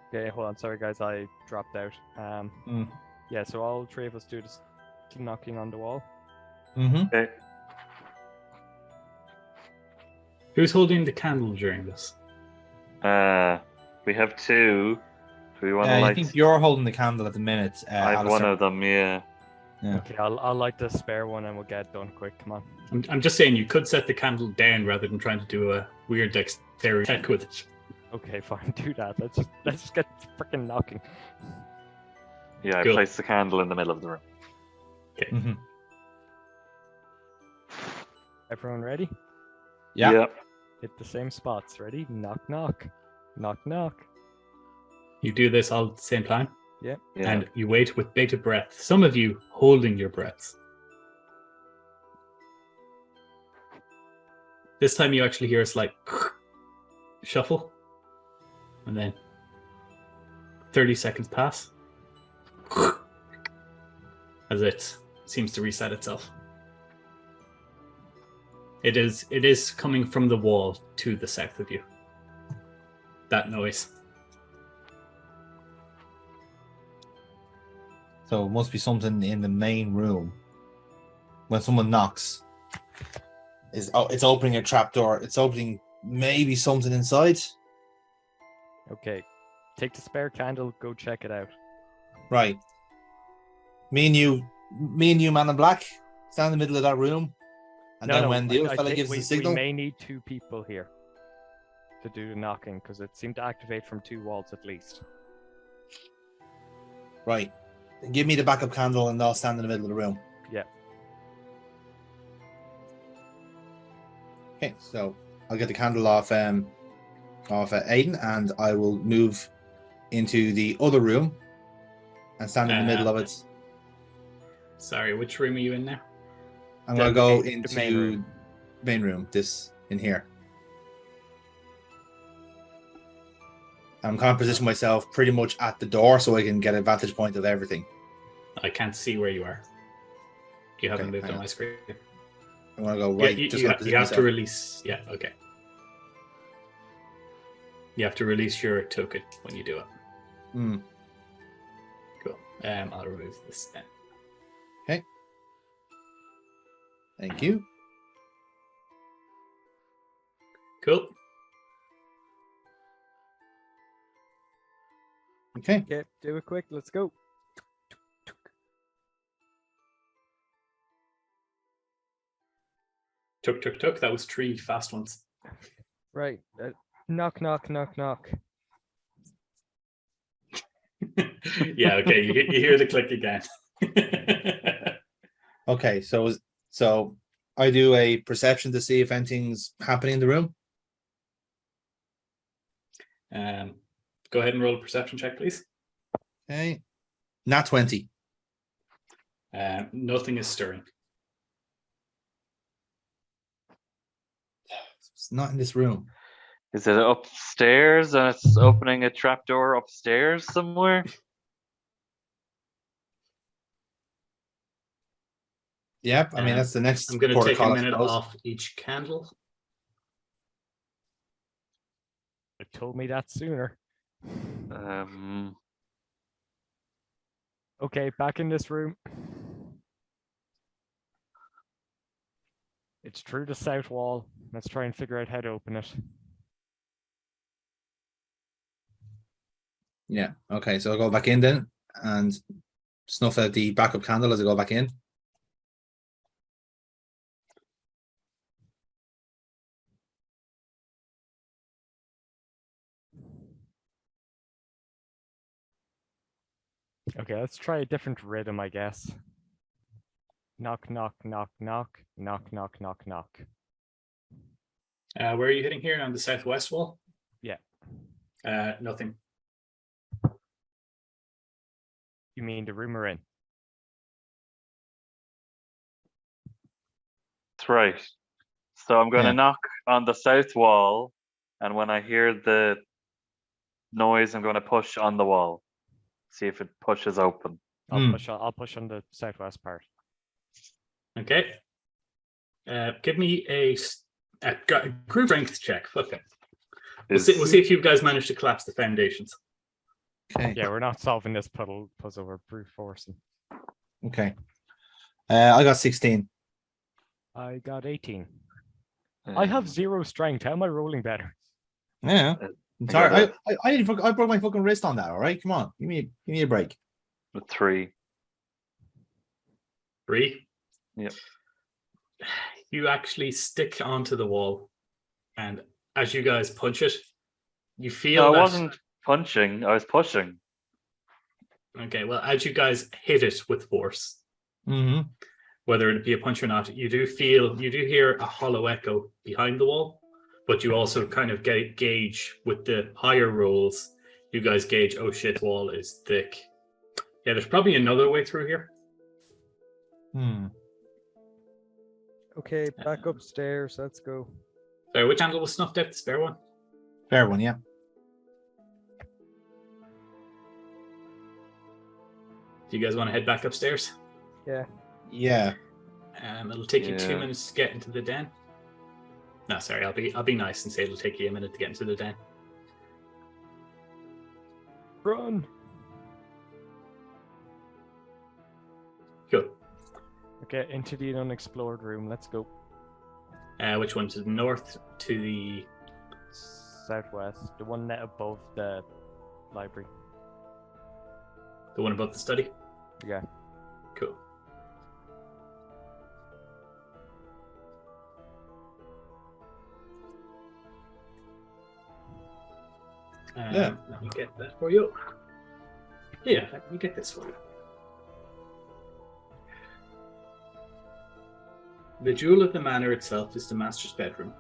Okay, hold on. Sorry, guys, I dropped out. Yeah, so all 3 of us do this knocking on the wall. Mm-hmm. Okay. Who's holding the candle during this? We have 2. Do we want to I light? think you're holding the candle at the minute. I have one Alistair. of them, yeah. Yeah. Okay, I'll light the spare one and we'll get it done quick. Come on. I'm just saying you could set the candle down rather than trying to do a weird dexterity check with it. Okay, fine. Do that. Let's just get freaking knocking. Yeah, I Cool. placed the candle in the middle of the room. Mm-hmm. Everyone ready? Yeah. Hit the same spots. Ready? Knock, knock. Knock, knock. You do this all at the same time, Yeah. and you wait with bated breath. Some of you holding your breaths. This time you actually hear a slight shuffle, and then 30 seconds pass as it seems to reset itself. It is coming from the wall to the south of you. That noise. So it must be something in the main room. When someone knocks, it's opening a trapdoor. It's opening maybe something inside. Okay. Take the spare candle. Go check it out. Right. Me and you, man in black, stand in the middle of that room. And then when the other fella think gives we the signal, we may need 2 people here to do the knocking because it seemed to activate from 2 walls at least. right. Then give me the backup candle and I'll stand in the middle of the room. Yeah. Okay, so I'll get the candle off Aiden, and I will move into the other room and stand in the middle of it. Sorry, which room are you in now? I'm gonna go the into main room. main room. This in here. I'm kind of position myself pretty much at the door so I can get a vantage point of everything. I can't see where you are. You haven't Okay, moved hang on on. my screen. I'm gonna go Yeah, right. you Just gonna have position to myself. release. Yeah, okay. You have to release your token when you do it. Hmm. Cool. I'll remove this then. Okay. Thank you. Cool. Okay. Okay, do it quick. Let's go. Took. That was 3 fast ones. Right. Knock, knock, knock, knock. Yeah, okay. You hear the click again. Okay. So I do a perception to see if anything's happening in the room. Go ahead and roll a perception check, please. Okay. Nat 20. Nothing is stirring. It's not in this room. Is it upstairs and it's opening a trapdoor upstairs somewhere? Yep. I mean, that's the next. I'm going to port of take a call, I minute suppose. off each candle. It told me that sooner. Okay, back in this room. It's through the south wall. Let's try and figure out how to open it. Yeah. Okay. So I'll go back in then and snuff out the backup candle as I go back in. Okay, let's try a different rhythm, I guess. Knock, knock, knock, knock, knock, knock, knock, knock. Where are you hitting here? On the southwest wall? Yeah. Nothing. You mean the room we're in? That's right. So I'm going to Yeah. knock on the south wall, and when I hear the noise, I'm going to push on the wall. See if it pushes open. I'll push on the southwest part. Okay. Give me a group strength check. Fuck it. We'll see if you guys manage to collapse the foundations. Okay. Yeah, we're not solving this puzzle we're brute forcing. Okay. I got 16. I got 18. I have 0 strength. How am I rolling better? Yeah. I Sorry, got I broke my fucking wrist on that. All right, come on, give me a break. a 3. 3. Yep. You actually stick onto the wall, and as you guys punch it, you feel No, that... I wasn't punching. I was pushing. Okay, well, as you guys hit it with force, whether it be a punch or not, you do hear a hollow echo behind the wall, but you also kind of gauge with the higher rolls. You guys gauge, oh shit, wall is thick. Yeah, there's probably another way through here. Okay, back upstairs. Let's go. Sorry, which angle was snuffed out? The spare one? Fair one, yeah. Do you guys want to head back upstairs? Yeah. Yeah. It'll take you 2 Yeah. minutes to get into the den. No, sorry, I'll be nice and say it'll take you a minute to get into the den. Run. Cool. Okay, into the unexplored room. Let's go. Which one? To the north, to the... Southwest. The one net above the library. The one above the study? Yeah. Cool. Yeah. Let me get that for you. Yeah, let me get this for you. The jewel of the manor itself is the master's bedroom.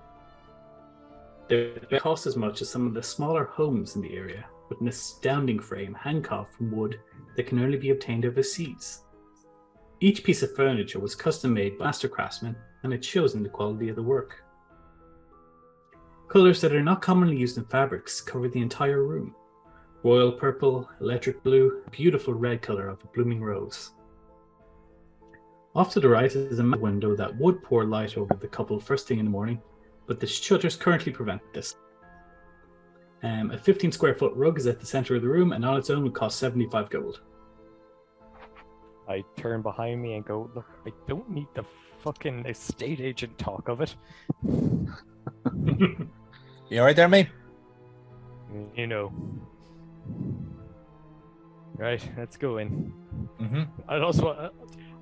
They cost as much as some of the smaller homes in the area, with an astounding frame hand-carved from wood that can only be obtained overseas. Each piece of furniture was custom-made by master craftsmen, and it shows in the quality of the work. Colours that are not commonly used in fabrics cover the entire room. Royal purple, electric blue, beautiful red colour of a blooming rose. Off to the right is a window that would pour light over the couple first thing in the morning, but the shutters currently prevent this. A 15 square foot rug is at the centre of the room, and on its own would cost 75 gold. I turn behind me and go, look, I don't need the fucking estate agent talk of it. You alright there, mate? You know. Right, let's go in. Mm-hmm. And also,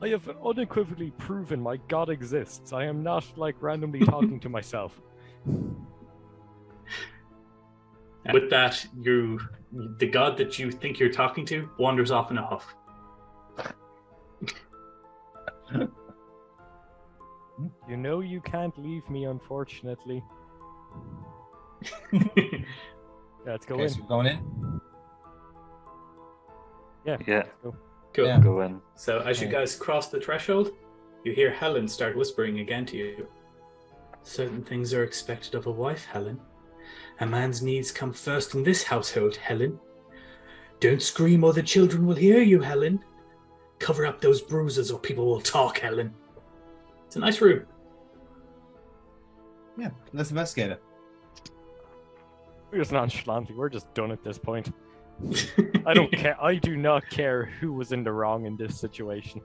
I have unequivocally proven my god exists. I am not, like, randomly talking to myself. With that, the god that you think you're talking to wanders off in a huff. You know you can't leave me, unfortunately. Let's go in. So we're going in? Yeah. Yeah. Let's go. Cool. Yeah. Go in. So as you guys cross the threshold, you hear Helen start whispering again to you. Certain things are expected of a wife, Helen. A man's needs come first in this household, Helen. Don't scream or the children will hear you, Helen. Cover up those bruises or people will talk, Helen. It's a nice room. Yeah, let's investigate it. We're just nonchalantly. We're just done at this point. I don't care. I do not care who was in the wrong in this situation.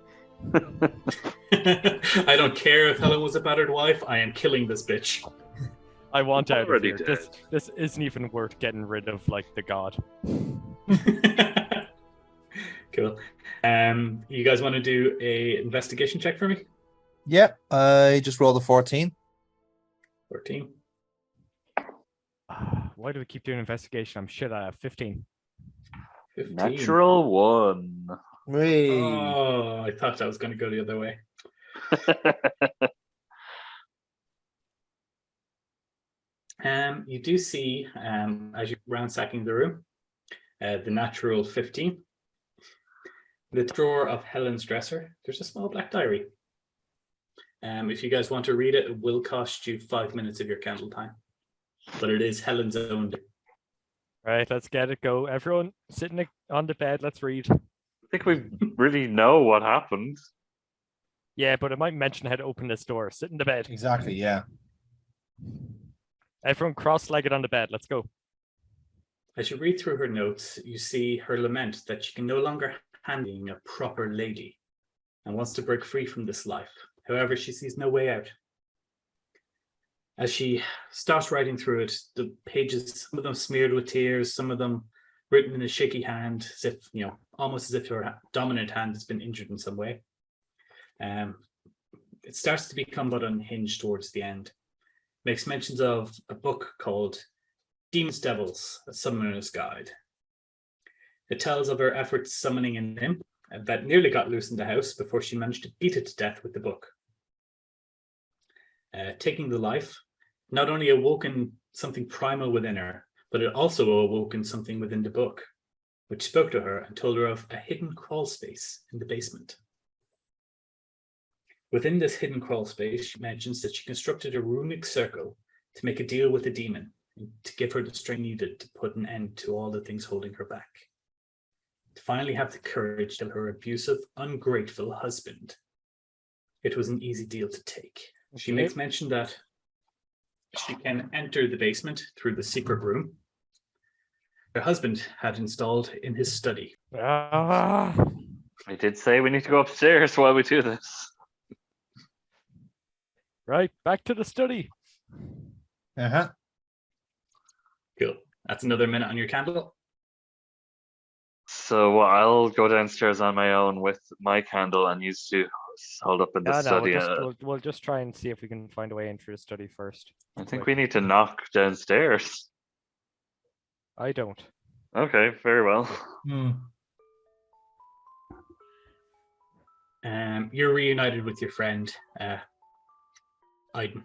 I don't care if Helen was a battered wife. I am killing this bitch. I want out of Already here. dead. This isn't even worth getting rid of, like, the god. Cool. You guys want to do a investigation check for me? Yep, I just rolled a 14. 14. Why do we keep doing investigation? I'm shit at 15. 15. Natural 1. Whee. Oh, I thought that was going to go the other way. You do see, as you're ransacking the room, the natural 15. The drawer of Helen's dresser, there's a small black diary. If you guys want to read it, it will cost you 5 minutes of your candle time. But it is Helen's own. Right, let's get it. Go. Everyone sitting on the bed, let's read. I think we really know what happened. Yeah, but it might mention how to open this door. Sit in the bed. Exactly, yeah. Everyone cross-legged on the bed. Let's go. As you read through her notes, you see her lament that she can no longer handle being a proper lady and wants to break free from this life. However, she sees no way out. As she starts writing through it, the pages, some of them smeared with tears, some of them written in a shaky hand, as if, almost as if her dominant hand has been injured in some way. It starts to become but unhinged towards the end. Makes mentions of a book called Demons Devils, a Summoner's Guide. It tells of her efforts summoning an imp that nearly got loose in the house before she managed to beat it to death with the book. Taking the life not only awoken something primal within her, but it also awoken something within the book, which spoke to her and told her of a hidden crawl space in the basement. Within this hidden crawl space, she mentions that she constructed a runic circle to make a deal with the demon, and to give her the strength needed to put an end to all the things holding her back. To finally have the courage to tell her abusive, ungrateful husband it was an easy deal to take. She makes mention that she can enter the basement through the secret room her husband had installed in his study. Ah. I did say we need to go upstairs while we do this. Right, back to the study. Uh-huh. Cool. That's another minute on your candle. So I'll go downstairs on my own with my candle and use to hold up in the study. We'll just try and see if we can find a way into the study first. I think we need to knock downstairs. I don't. Okay, very well. You're reunited with your friend, Adean.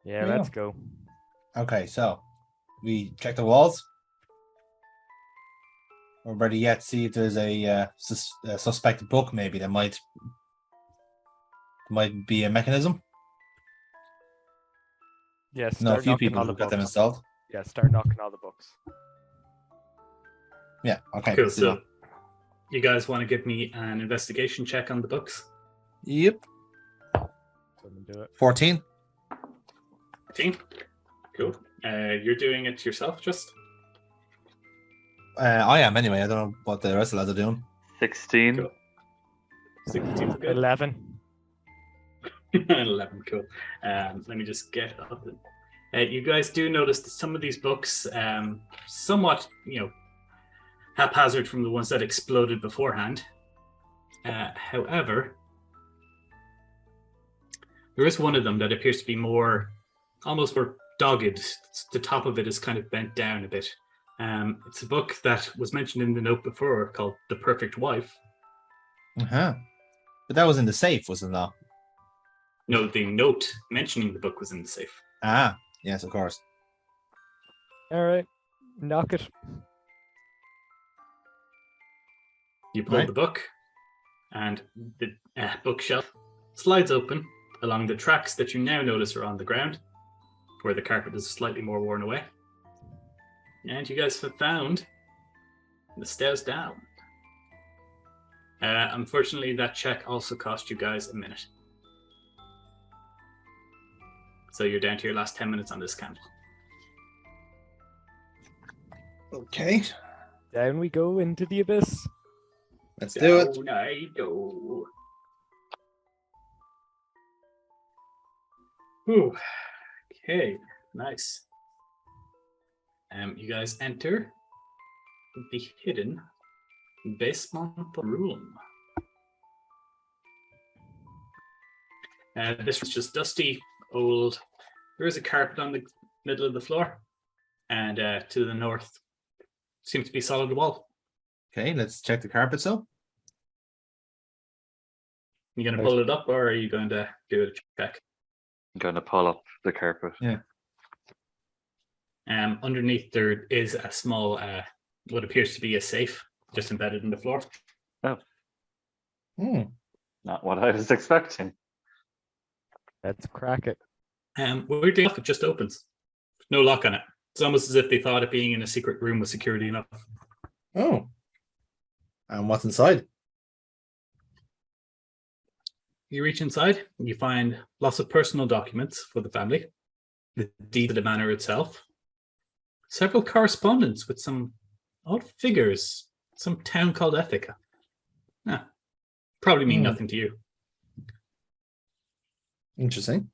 Yeah, let's go. Okay, so we check the walls. Or better yet, see if there's a suspected book maybe that might be a mechanism. Yeah, No, a start few knocking people all the who got them books. installed. Yeah, start knocking all the books. Yeah, okay. Cool. let's do So, that. you guys want to give me an investigation check on the books? Yep. Someone do it. 14. 15. Cool. You're doing it yourself, just? I am anyway. I don't know what the rest of the lads are doing. 16. Cool. 16 good. 11. 11, cool. Let me just get up. You guys do notice that some of these books, somewhat, haphazard from the ones that exploded beforehand. However, there is one of them that appears to be almost more dogged. The top of it is kind of bent down a bit. It's a book that was mentioned in the note before called The Perfect Wife. Uh-huh. But that was in the safe, wasn't it? No, the note mentioning the book was in the safe. Ah, yes, of course. All right, knock it. You pull Right. the book, and the bookshelf slides open along the tracks that you now notice are on the ground, where the carpet is slightly more worn away. And you guys have found the stairs down. Unfortunately, that check also cost you guys a minute. So you're down to your last 10 minutes on this candle. Okay. Down we go into the abyss. Let's do it. Down I go. Ooh. Okay, nice. You guys enter the hidden basement room. This was just dusty, old. There is a carpet on the middle of the floor, and to the north seems to be solid wall. Okay, let's check the carpet. So You going to pull it up, or are you going to do a check? I'm going to pull up the carpet. Yeah. Underneath there is a small, what appears to be a safe, just embedded in the floor. Not what I was expecting. Let's crack it. Weirdly enough, it just opens. No lock on it. It's almost as if they thought it being in a secret room was security enough. Oh. And what's inside? You reach inside and you find lots of personal documents for the family, the deed of the manor itself, several correspondence with some odd figures, some town called Ethica. Probably mean nothing to you. Interesting.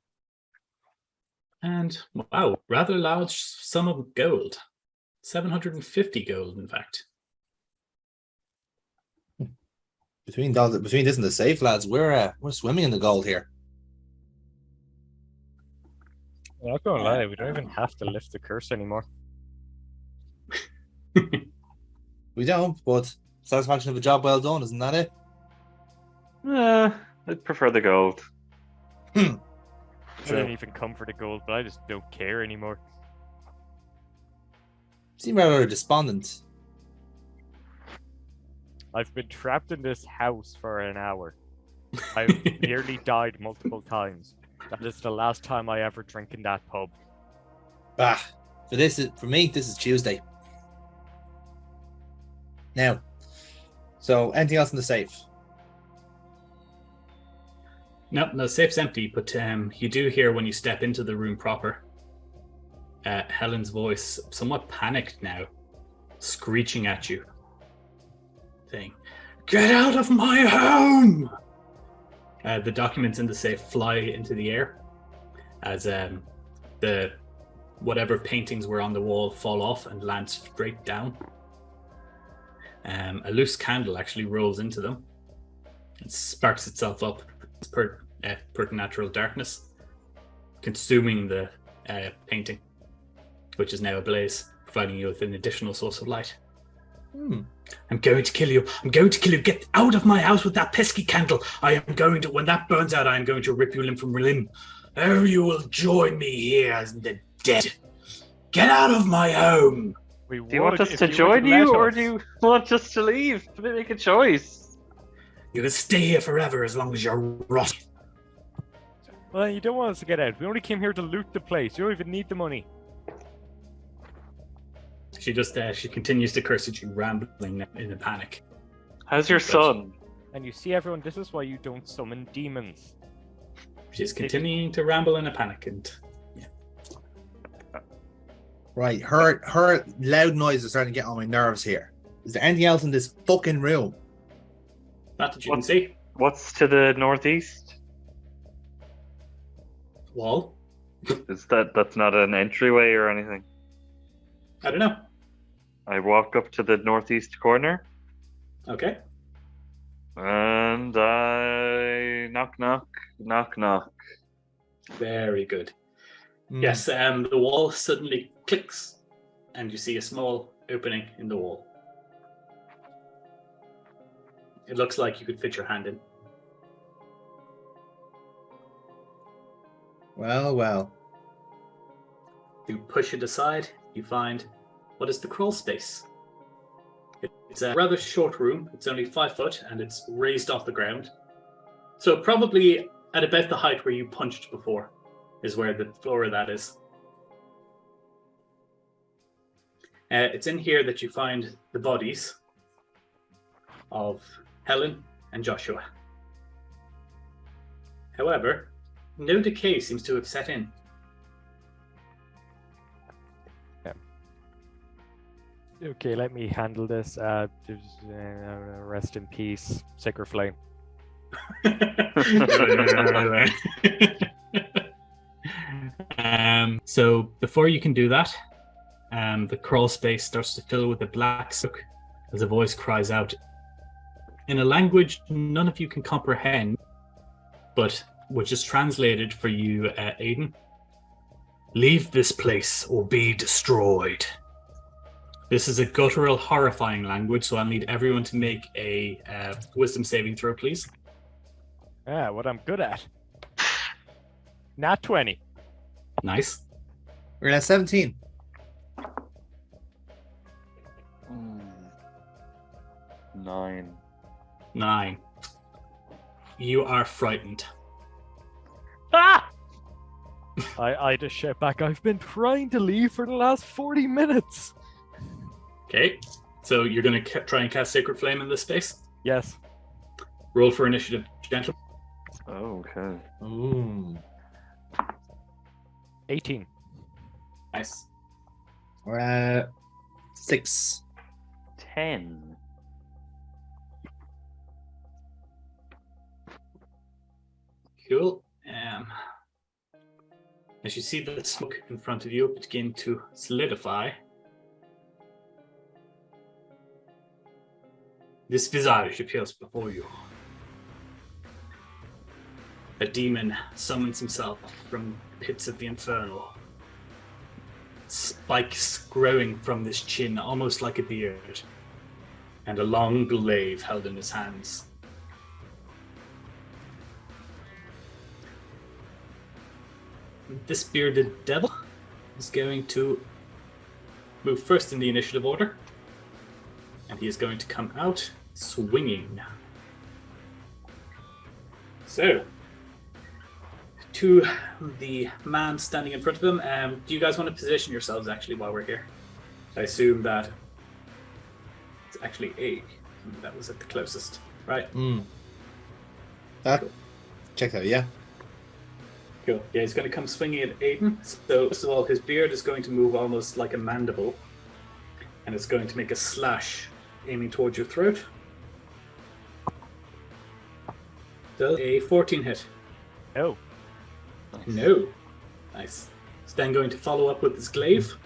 And wow, rather large sum of gold. 750 gold, in fact. Between this and the safe, lads, we're swimming in the gold here. I'm not gonna lie, we don't even have to lift the curse anymore. We don't, but satisfaction of a job well done, isn't that it? I'd prefer the gold. I didn't even come for the gold, but I just don't care anymore. Seem rather despondent. I've been trapped in this house for an hour. I nearly died multiple times. That is the last time I ever drink in that pub. For me, this is Tuesday. Now, so anything else in the safe? No, the safe's empty, but you do hear when you step into the room proper, Helen's voice, somewhat panicked now, screeching at you, saying, "Get out of my home!" The documents in the safe fly into the air as the whatever paintings were on the wall fall off and land straight down. A loose candle actually rolls into them and sparks itself up preternatural darkness, consuming the painting, which is now ablaze, providing you with an additional source of light. I'm going to kill you. I'm going to kill you. Get out of my house with that pesky candle. When that burns out, I am going to rip you limb from limb. Oh, you will join me here as the dead. Get out of my home! We Do you want would us if to would join let you, or us. do you want us to leave? Make a choice. You're gonna stay here forever as long as you're rotting. Well, you don't want us to get out. We only came here to loot the place. You don't even need the money. She just she continues to curse at you, rambling in a panic. How's your son? And you see, everyone, this is why you don't summon demons. She's continuing to ramble in a panic, and Right, her loud noise is starting to get on my nerves here. Is there anything else in this fucking room? not that you can see. What's to the northeast? Wall. That's not an entryway or anything? I don't know. I walk up to the northeast corner Okay. and I knock. Very good. Hmm. Yes, the wall suddenly clicks, and you see a small opening in the wall. It looks like you could fit your hand in. Well. You push it aside, you find what is the crawl space. It's a rather short room. It's only 5 foot, and it's raised off the ground. So probably at about the height where you punched before is where the floor of that is. It's in here that you find the bodies of Helen and Joshua. However, no decay seems to have set in. Okay, let me handle this. Rest in peace, Sacred Flame. So before you can do that, the crawl space starts to fill with a black smoke as a voice cries out in a language none of you can comprehend, but which is translated for you, Adean. Leave this place or be destroyed. This is a guttural, horrifying language, so I'll need everyone to make a wisdom saving throw, please. Ah, what I'm good at. Nat 20. Nice. We're at 17. 9. 9. You are frightened. Ah! I just shout back, I've been trying to leave for the last 40 minutes. Okay, so you're going to try and cast Sacred Flame in this space? Yes. Roll for initiative, gentlemen. Oh, okay. Ooh. 18. Nice. We're at 6. 10. Cool. As you see the smoke in front of you begin to solidify, this visage appears before you. A demon summons himself from the pits of the infernal. Spikes growing from this chin, almost like a beard, and a long glaive held in his hands. This bearded devil is going to move first in the initiative order, and he is going to come out swinging. So, to the man standing in front of him, do you guys want to position yourselves actually while we're here? I assume that it's actually A that was at the closest, right? That check that, yeah. Cool. Yeah, he's going to come swinging at Adean. So, first of all, his beard is going to move almost like a mandible, and it's going to make a slash aiming towards your throat. Does a 14 hit? Oh. No. Nice. He's then going to follow up with his glaive.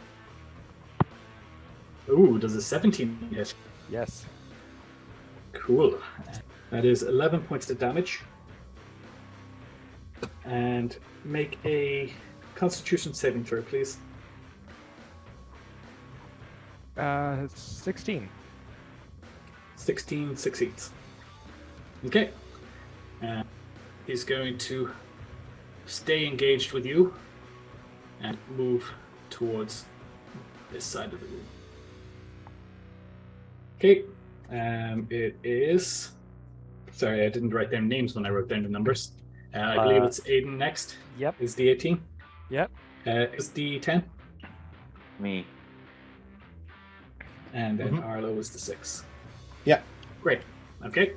Ooh, does a 17 hit? Yes. Cool. That is 11 points of damage. And make a Constitution saving throw, please. 16. 16 succeeds. Okay. He's going to stay engaged with you and move towards this side of the room. Okay. It is. Sorry, I didn't write down names when I wrote down the numbers. I believe it's Aiden next. Yep. Is the 18? Yep. Is the 10? Me. And then Arlo is the 6. Yeah. Great. Okay.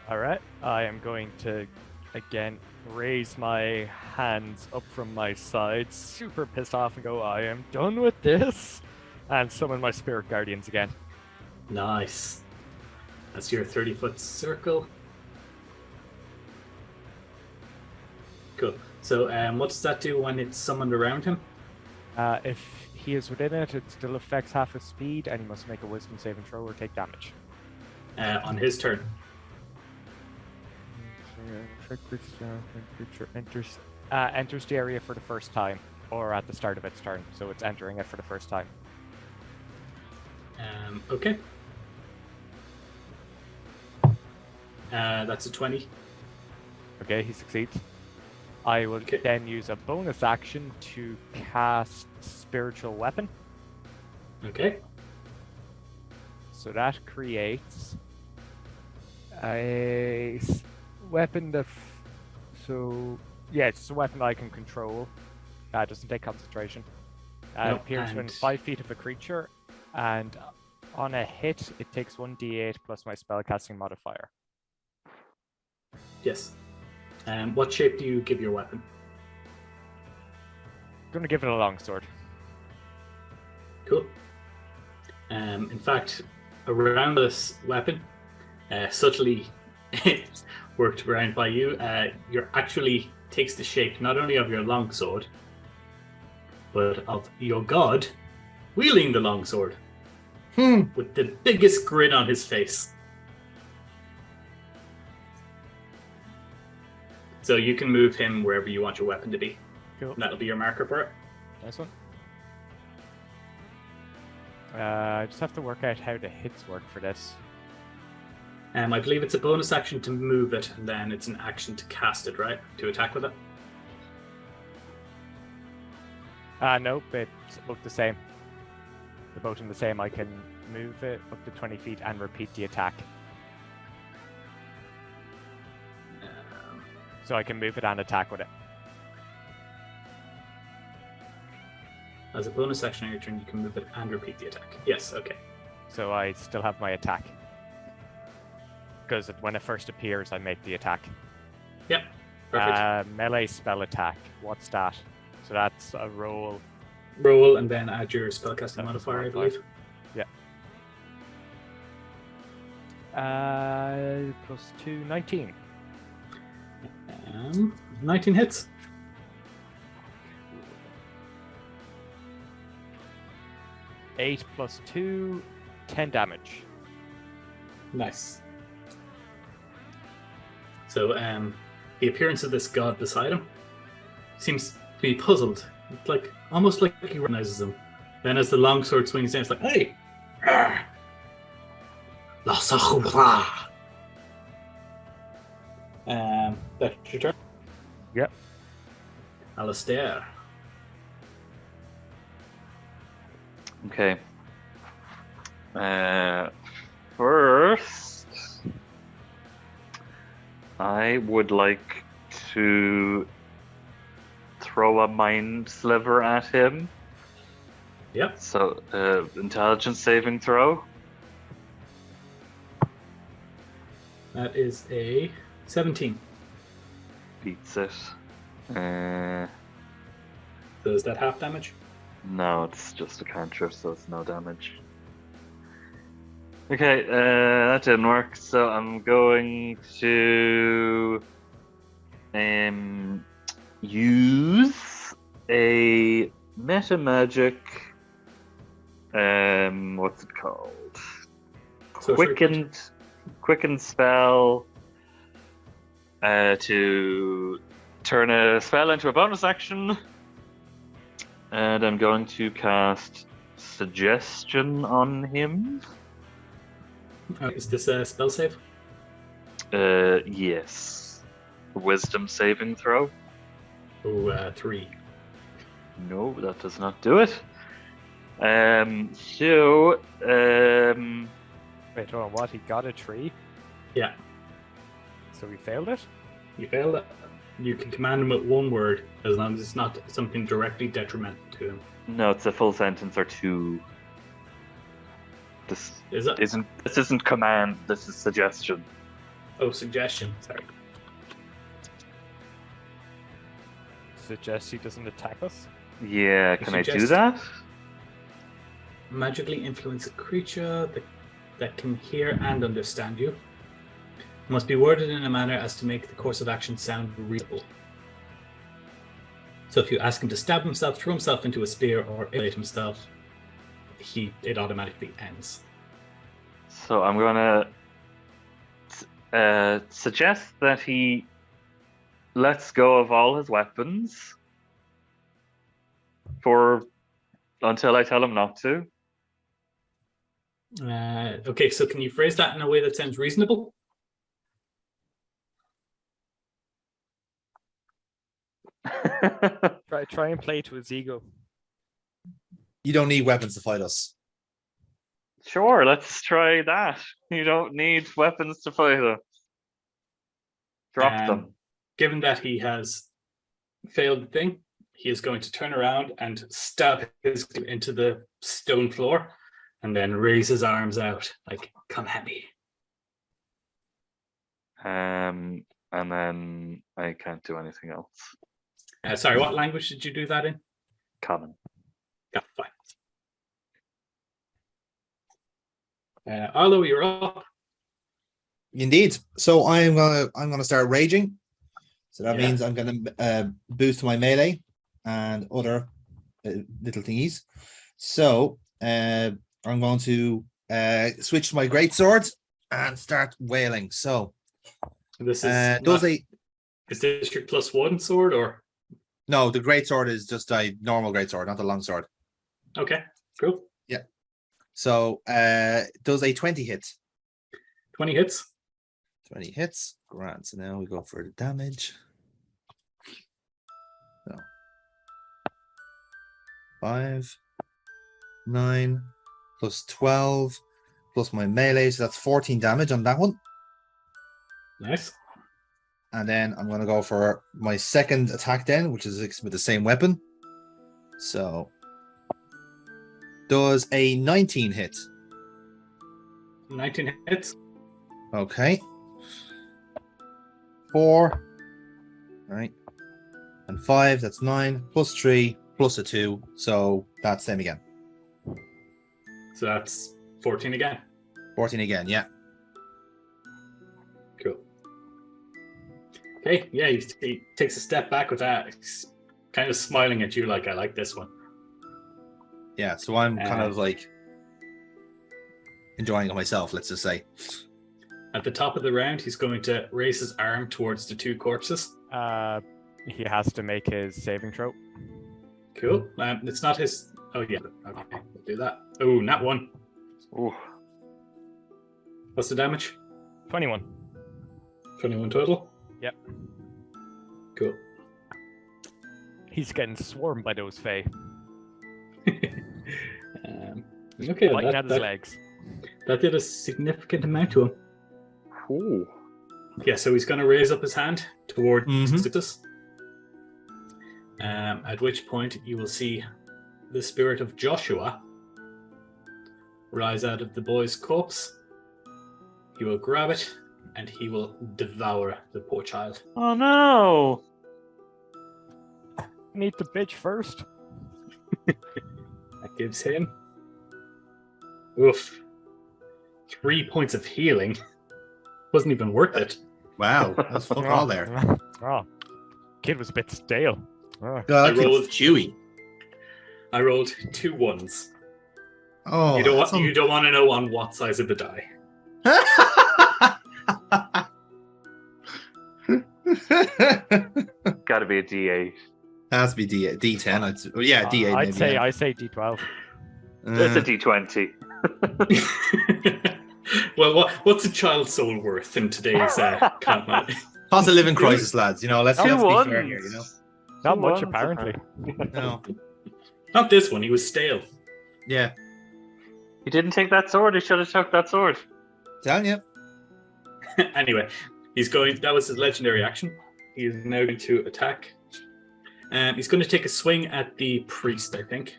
Alright, I am going to, again, raise my hands up from my sides, super pissed off, and go, I am done with this! And summon my Spirit Guardians again. Nice. That's your 30-foot circle. Cool. So, what does that do when it's summoned around him? If he is within it, it still affects half his speed, and he must make a Wisdom saving throw or take damage. On his turn. Creature enters the area for the first time, or at the start of its turn, so it's entering it for the first time. Okay. That's a 20. Okay, he succeeds. I will then use a bonus action to cast Spiritual Weapon. Okay. So that creates a weapon that... yeah, it's a weapon that I can control. It doesn't take concentration. It appears within 5 feet of a creature, and on a hit, it takes 1d8 plus my spellcasting modifier. Yes. What shape do you give your weapon? I'm going to give it a longsword. Cool. In fact, around this weapon, subtly worked around by you, you're actually takes the shape not only of your longsword, but of your god wielding the longsword with the biggest grin on his face. So you can move him wherever you want your weapon to be. Cool. And that'll be your marker for it. Nice one. I just have to work out how the hits work for this. I believe it's a bonus action to move it, and then it's an action to cast it, right? To attack with it. Nope, it's both the same. They're both in the same. I can move it up to 20 feet and repeat the attack. So I can move it and attack with it. As a bonus action on your turn, you can move it and repeat the attack. Yes, okay. So I still have my attack. Because when it first appears, I make the attack. Yep, perfect. Melee spell attack. What's that? So that's a roll. Roll and then add your spellcasting modifier, I believe. Yeah. Plus 2, 19. 19 hits. Eight plus 2, 10 damage. Nice. So, the appearance of this god beside him seems to be puzzled. It's like almost like he recognizes him. Then, as the longsword swings down, it's like, "Hey, la sahula." That's your turn. Yep. Allister. Okay. First, I would like to throw a mind sliver at him. Yep. So, intelligence saving throw. That is a 17. Beats it. So is that half damage? No, it's just a cantrip, so it's no damage. Okay, that didn't work, so I'm going to use a meta magic. What's it called? Quickened spell to turn a spell into a bonus action. And I'm going to cast Suggestion on him. Is this a spell save? Yes. Wisdom saving throw. Oh, 3. No, that does not do it. Wait, hold on, what? He got a 3? Yeah, So he failed it? you failed it. You can command him with one word as long as it's not something directly detrimental to him. no, it's a full sentence or two. This Is it? isn't command. This is suggestion. Oh, suggestion. Sorry. Suggests he doesn't attack us? Yeah, can I do Suggest- that? Magically influence a creature that can hear and understand you. Must be worded in a manner as to make the course of action sound reasonable. So if you ask him to stab himself, throw himself into a spear, or immolate himself, it automatically ends. So I'm gonna suggest that he lets go of all his weapons until I tell him not to. Okay, so can you phrase that in a way that sounds reasonable? Try and play to his ego. You don't need weapons to fight us. Sure, let's try that. You don't need weapons to fight him. Drop them. Given that he has failed the thing, he is going to turn around and stab his into the stone floor and then raise his arms out like, come at me. And then I can't do anything else. Sorry, what language did you do that in? Common. Yeah, fine. Arlo, you're up. Indeed. So I'm gonna start raging. So that Yeah. means I'm gonna boost my melee and other little thingies. So I'm going to switch to my greatsword and start wailing. So This is Is this your +1 sword or? No, the greatsword is just a normal greatsword, not the longsword. Okay, cool. So does a 20 hit? 20 hits. 20 hits. Grand. So now we go for the damage. So 5, 9, plus 12, plus my melee. So that's 14 damage on that one. Nice. And then I'm going to go for my second attack then, which is with the same weapon. So does a 19 hit? 19 hits. Okay. 4. Right. And 5, that's 9, plus 3, plus a 2. So that's same again. So that's 14 again. 14 again, yeah. Cool. Okay, yeah, he takes a step back with that. He's kind of smiling at you like, I like this one. Yeah, so I'm kind of like enjoying it myself, let's just say. At the top of the round, he's going to raise his arm towards the two corpses. He has to make his saving throw. Cool. It's not his... Oh, yeah. Okay, we'll do that. Oh, not one. Ooh. What's the damage? 21. 21 total? Yep. Cool. He's getting swarmed by those Fae. Okay, Biting at his legs. that did a significant amount to him. Ooh. Yeah, so he's going to raise up his hand towards Mhm. Sixtus. At which point you will see the spirit of Joshua rise out of the boy's corpse. He will grab it and he will devour the poor child. Oh no! Need the bitch first. That gives him 3 points of healing. Wasn't even worth it. Wow, that's fuck all there. Oh, kid was a bit stale. Oh. God, that I rolled- kid's chewy. I rolled 2 1s. Oh, You don't want to know on what size of the die. Gotta be a D8. Has to be D10. Yeah, D8. I'd maybe, say yeah. I say D12. It's a D20. Well, what's a child's soul worth in today's climate? Cost of living crisis, lads. You know, let's Two be ones. fair here. You know, Not much, apparently. No. Not this one. He was stale. Yeah. He didn't take that sword. He should have took that sword. Telling you. Anyway, he's going. That was his legendary action. He is now going to attack. He's going to take a swing at the priest, I think.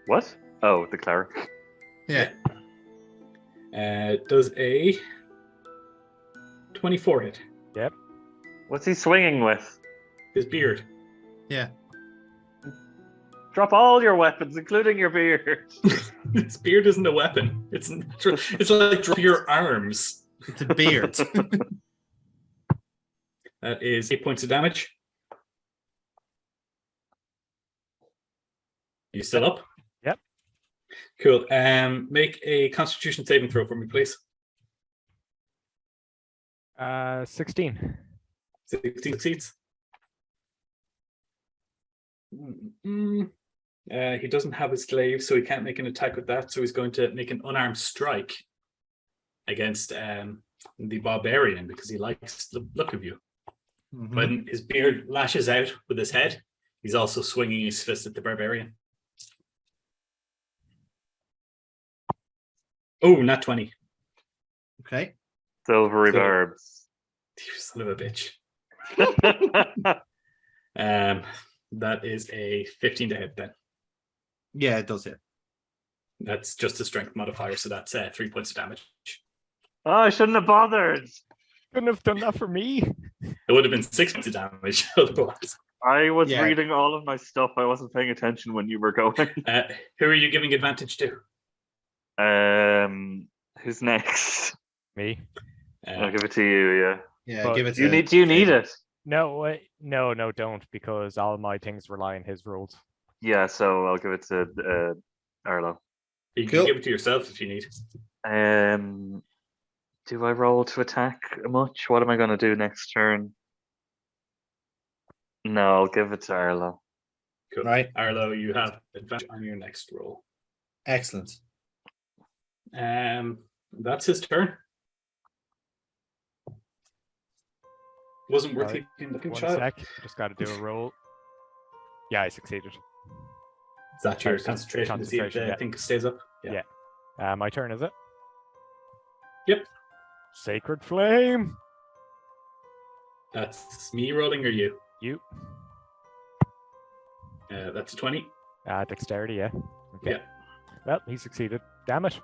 What? Oh, the cleric. Yeah. Does a 24 hit? Yep. What's he swinging with? His beard. Yeah. Drop all your weapons, including your beard. His beard isn't a weapon. It's like drop your arms. It's a beard. That is 8 points of damage. You still up? Yep. Cool. Make a Constitution saving throw for me, please. 16. 16 succeeds. He doesn't have his glaive, so he can't make an attack with that. So he's going to make an unarmed strike against the barbarian because he likes the look of you. Mm-hmm. When his beard lashes out with his head, he's also swinging his fist at the barbarian. Oh, not 20. Okay. Silvery So- barbs. You son of a bitch. That is a 15 to hit then. Yeah, it does hit. That's just a strength modifier, so that's 3 points of damage. Oh, I shouldn't have bothered. Couldn't have done that for me. It would have been 6 points of damage otherwise. I was Yeah. reading all of my stuff. I wasn't paying attention when you were going. Who are you giving advantage to? Who's next? Me. I'll give it to you. Yeah. Yeah, But give it Do you to need? Do you need it? No, wait. No, don't, because all my things rely on his rolls. Yeah. So I'll give it to Arlo. You Cool. can give it to yourself if you need. Do I roll to attack much? What am I going to do next turn? No, I'll give it to Arlo. Cool. Right. Arlo, you have advantage on your next roll. Excellent. That's his turn. Wasn't worth Alright, taking the One shot. sec. Just got to do a roll. Yeah, I succeeded. Is that your concentration to see if Concentration, the yeah. thing stays up? Yeah. My turn, is it? Yep. Sacred Flame. That's me rolling or you? You. That's a 20. Dexterity, yeah. Okay. Yeah. Well, he succeeded. Damn it.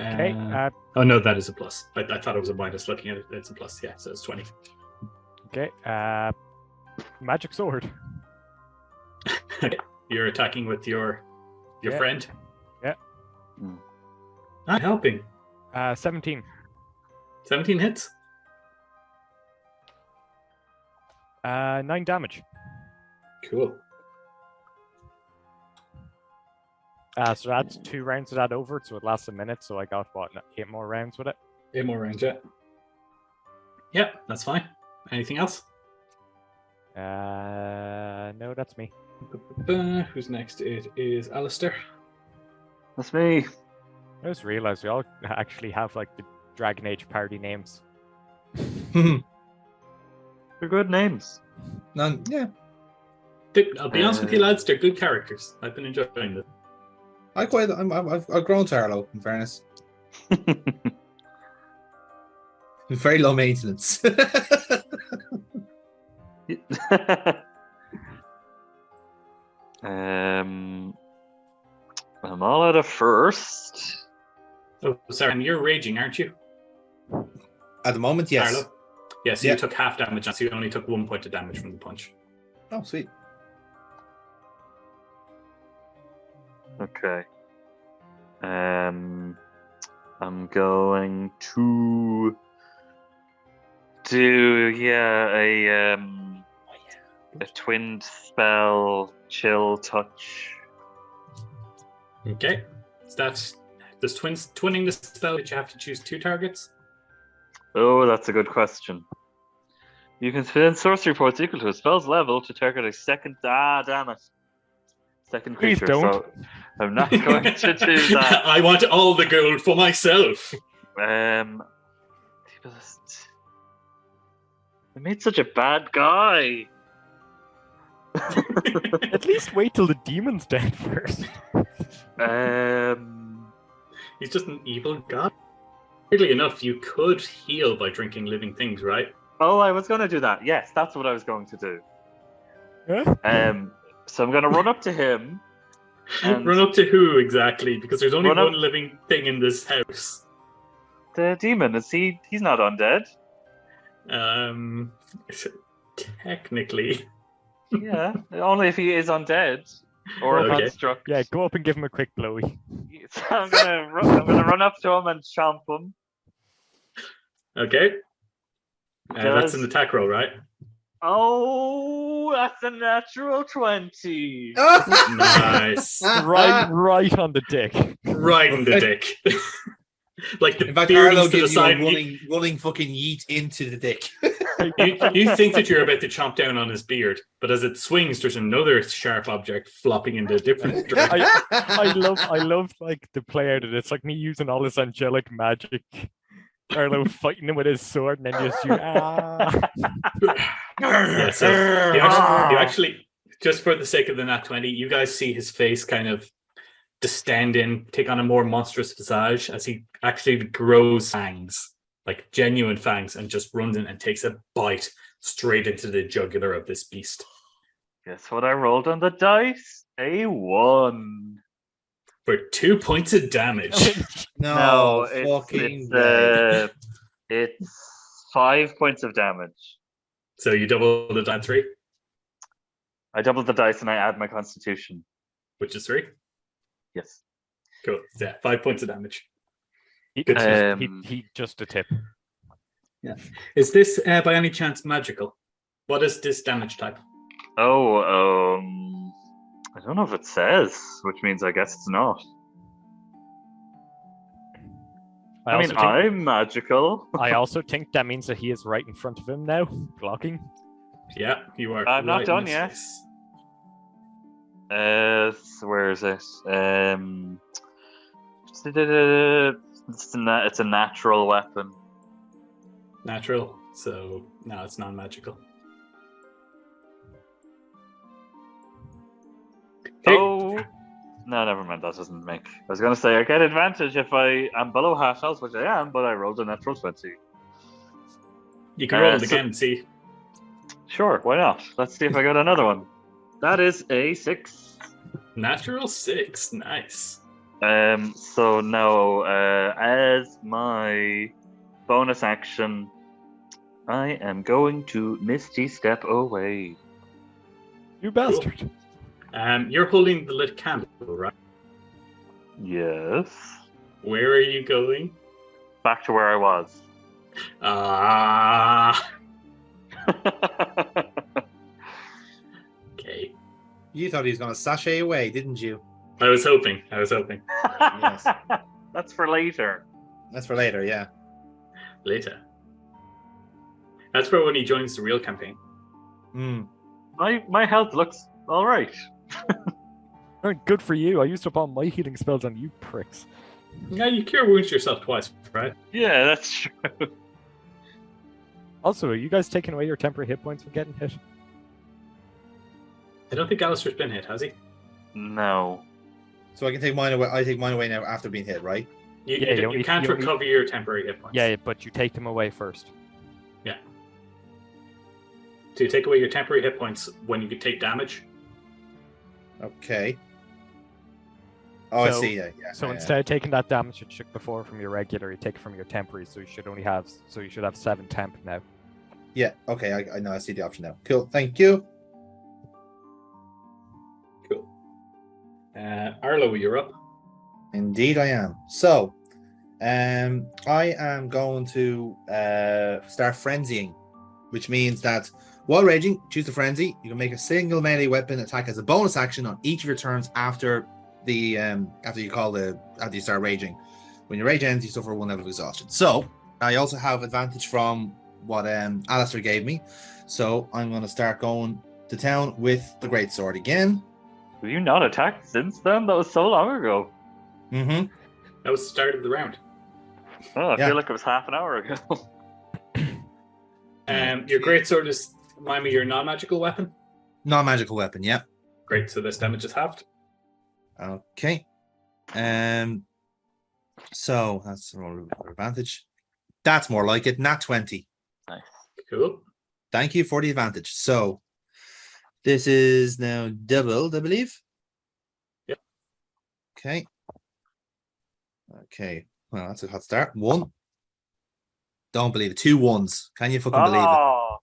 Okay. Oh no, that is a plus. I thought it was a minus looking at it. It's a plus, yeah, so it's 20. Okay. Magic sword. You're attacking with your Yeah. friend? Yeah. Not helping. 17. 17 hits? 9 damage. Cool. So that's 2 rounds of that over, so it lasts a minute. So I got what, 8 more rounds with it. 8 more rounds, yeah. Yeah, that's fine. Anything else? No, that's me. Who's next? It is Allister. That's me. I just realized we all actually have like the Dragon Age party names. They're good names. None. Yeah. I'll be honest with you, lads, they're good characters. I've been enjoying them. I've grown to Arlo, in fairness. Very low maintenance. I'm all out of first. Oh, sorry, and you're raging, aren't you? At the moment, yes. Arlo? Yes, Yeah. you took half damage, so you only took 1 point of damage from the punch. Oh, sweet. Okay. I'm going to do a twinned spell, chill touch. Okay. Does twinning the spell that you have to choose 2 targets? Oh, that's a good question. You can spend sorcery points equal to a spell's level to target a second. Damn it. Second Please creature. don't. So I'm not going to do that. I want all the gold for myself. Maybe I made such a bad guy. At least wait till the demon's dead first. He's just an evil god. Weirdly enough, you could heal by drinking living things, right? Oh, I was going to do that. Yes, that's what I was going to do. Huh? So I'm going to run up to him. And Run up to who exactly? Because there's only Run up- one living thing in this house. The demon, is he? He's not undead. Technically. Yeah, only if he is undead or a Okay. construct. Yeah, go up and give him a quick blowy. So I'm gonna run up to him and chomp him. Okay. That's Does- an attack roll, right? Oh, that's a natural 20. Nice. Right on the dick. Right in the dick. Like the In fact, beard Arlo to the gives you a side. running fucking yeet into the dick. You think that you're about to chomp down on his beard, but as it swings, there's another sharp object flopping into a different direction. I love like the play out of it. It's like me using all this angelic magic. Arlo fighting him with his sword, and then just you. Yeah, so you actually, just for the sake of the nat 20, you guys see his face kind of distend in, take on a more monstrous visage as he actually grows fangs, like genuine fangs, and just runs in and takes a bite straight into the jugular of this beast. Guess what I rolled on the dice? A 1. For 2 points of damage. No, it's fucking way. it's 5 points of damage. So you double the die 3, I double the dice and I add my constitution. which is 3. Yes. Cool. Yeah, 5 points of damage. He Good. he just a tip. Is this by any chance magical? What is this damage type? Oh, I don't know if it says, which means I guess it's not. I mean, I'm magical. I also think that means that he is right in front of him now, blocking. Yeah, you are. I'm not right in done his yet. face. Where is it? It's a natural weapon. Natural. So no, it's non-magical. Okay. Oh, no, never mind. That doesn't make. I was going to say I get advantage if I am below half health, which I am, but I rolled a natural 20. You can roll it so- again and see. Sure, why not? Let's see if I got another one. That is a 6. Natural 6. Nice. So no, as my bonus action, I am going to Misty Step away. You bastard. You're holding the lit candle, right? Yes. Where are you going? Back to where I was. Okay. You thought he was going to sashay away, didn't you? I was hoping. Yes. That's for later. That's for later, yeah. Later. That's for when he joins the real campaign. Hmm. My health looks all right. Oh, good for you. I used up all my healing spells on you pricks. Yeah, you cure wounds yourself twice, right? Yeah, that's true. Also, are you guys taking away your temporary hit points from getting hit? I don't think Allister's been hit, has he? No. So I can take mine away. I take mine away now after being hit, right? You, Yeah, you, you only- can't you only- recover your temporary hit points. Yeah, but you take them away first. So you take away your temporary hit points when you take damage. Okay. Oh, I So- see. Yeah. So yeah. instead of taking that damage you took before from your regular, you take it from your temporary. So you should have 7 temp now. Yeah. Okay. I know. I see the option now. Cool. Thank you. Cool. Arlo, you're up. Indeed, I am. So, I am going to start frenzying, which means that while raging, choose a frenzy. You can make a single melee weapon attack as a bonus action on each of your turns after you start raging. When your rage ends, you suffer 1 level of exhaustion. So, I also have advantage from what Allister gave me. So, I'm going to start going to town with the greatsword again. Have you not attacked since then? That was so long ago. Mm-hmm. That was the start of the round. Oh, I Yeah. feel like it was half an hour ago. Your greatsword is, remind me, your non-magical weapon? Non-magical weapon, yeah. Great, so this damage is halved. Okay. So that's a roll of advantage. That's more like it. Nat 20. Nice. Cool. Thank you for the advantage. So this is now doubled, I believe. Yep. Okay. Okay. Well, that's a hot start. 1. Don't believe it. 2 1s. Can you fucking believe it? Oh,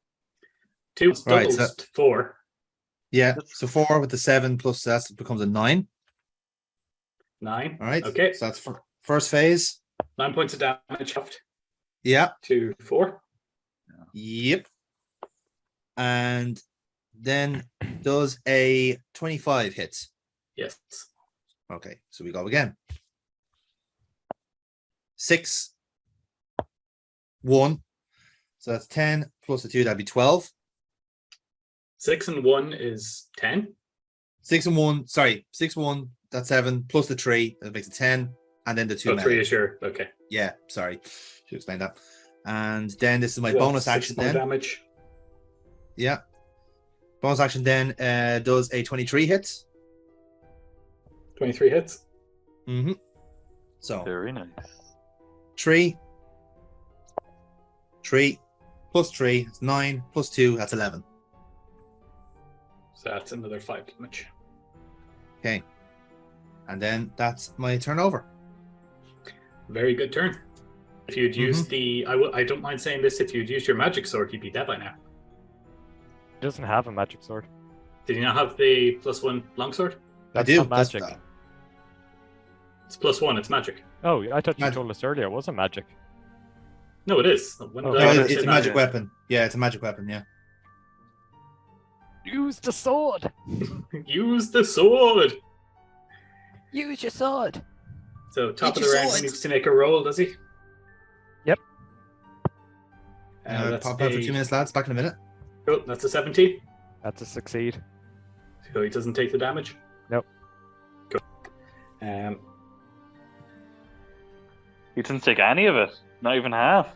2 Right, doubles so- to 4. Yeah. So 4 with the 7 plus that becomes a 9. 9. All right. Okay. So that's for first phase. 9 points of damage halved Yeah. to 4. Yep. And then does a 25 hits. Yes. Okay. So we go again. 6. 1. So that's 10 plus the 2, that'd be 12. 6 and 1 is 10. 6 and 1, sorry, 6 1, that's 7, plus the 3, that makes it 10, and then the 2 Oh, 3 melee. is your, okay. Yeah, sorry. Should explain that. And then this is my Well, bonus 6 action more then. damage. Yeah. Bonus action then does a 23 hits. 23 hits. Mm-hmm. So very nice. 3 plus 3, that's 9, plus 2, that's 11. So that's another 5 damage. Okay. And then that's my turn over. Very good turn. If you'd used the, I don't mind saying this, if you'd used your magic sword, you'd be dead by now. He doesn't have a magic sword. Did you not have the +1 longsword? That's I do. not magic. It's +1, it's magic. Oh, I thought you Magic. told us earlier it wasn't magic. No, it is. When Oh. did No, I ever it's say a magic weapon. Yeah, it's a magic weapon, yeah. Use the sword! Use the sword! Use your sword! So top Get of the your round, he sword. needs to make a roll, does he? Yep. That's Pop out for 2 minutes, lads. Back in a minute. Cool, that's a 17. That's a succeed. So he doesn't take the damage? Nope. Cool. Um, He didn't take any of it. Not even half.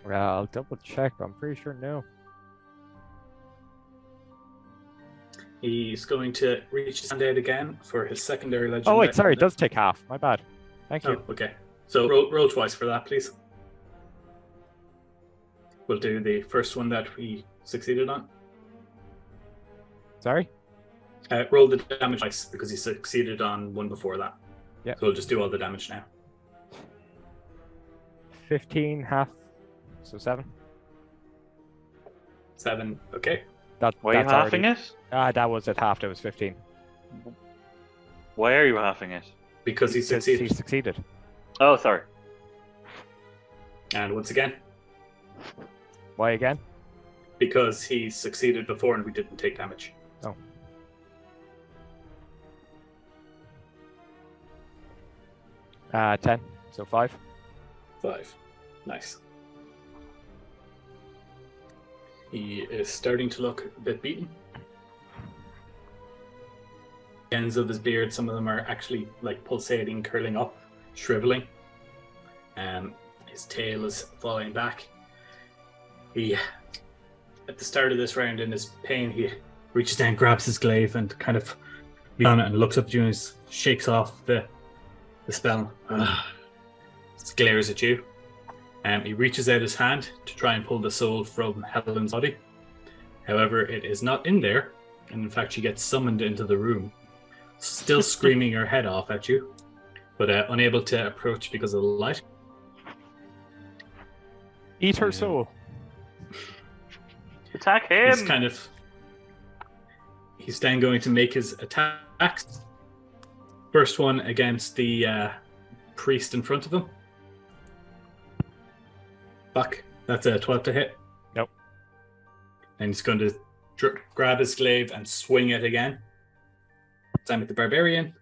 Well, I'll double check, but I'm pretty sure no. he's going to reach his hand out again for his secondary legend. Oh wait, sorry, it does take half. My bad. Thank you. Oh, okay. So roll twice for that, please. We'll do the first one that we succeeded on. Sorry? Roll the damage twice because he succeeded on one before that. Yeah. So we'll just do all the damage now. 15 half, so 7. 7. Okay. Why are you halving it? That was at half. That was 15. Why are you halving it? Because he Because succeeded. He succeeded. Oh, sorry. And once again, Why again? because he succeeded before and we didn't take damage. Oh. Uh, 10, so 5. 5. Nice. He is starting to look a bit beaten. Ends of his beard, some of them are actually like pulsating, curling up, shriveling. His tail is falling back. He, at the start of this round, in his pain, he reaches down, grabs his glaive, and kind of on it, and looks up at you and shakes off the spell. Glares at you. He reaches out his hand to try and pull the soul from Helen's body. However, it is not in there, and in fact, she gets summoned into the room, still screaming her head off at you, but unable to approach because of the light. Eat her soul. Attack him! He's then going to make his attacks. First one against the priest in front of him. Fuck, that's a 12 to hit. Nope. And he's going to grab his glaive and swing it again. Time with the barbarian.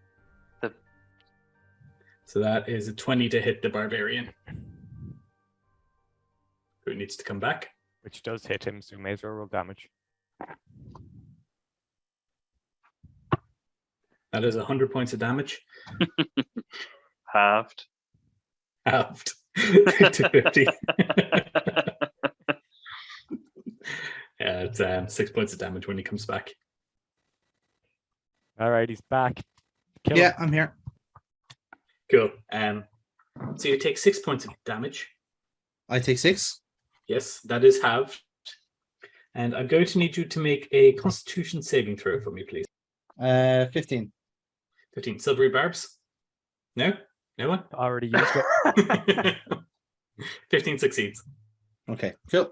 So that is a 20 to hit the barbarian. Who needs to come back. Which does hit him, so may as well roll damage. That is 100 points of damage. Halved. Halved to 50. It's 6 points of damage when he comes back. All right, he's back. Kill Yeah, him. I'm here. Cool. So you take 6 points of damage. I take 6. Yes, that is halved. And I'm going to need you to make a Constitution saving throw for me, please. 15. 15. Silvery barbs? No? No one? Already used it. 15 succeeds. Okay, cool.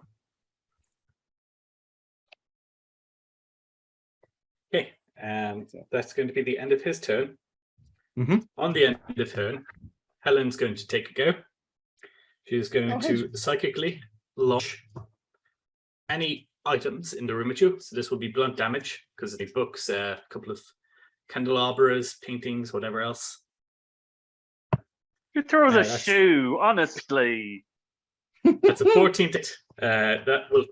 Okay. That's going to be the end of his turn. Mhm. On the end of turn, Helen's going to take a go. She's going to hey. psychically launch any items in the room at you. So this will be blunt damage because of the books, a couple of candelabras, paintings, whatever else. Who throws a that's- shoe? Honestly. That's a 14 hit. That will,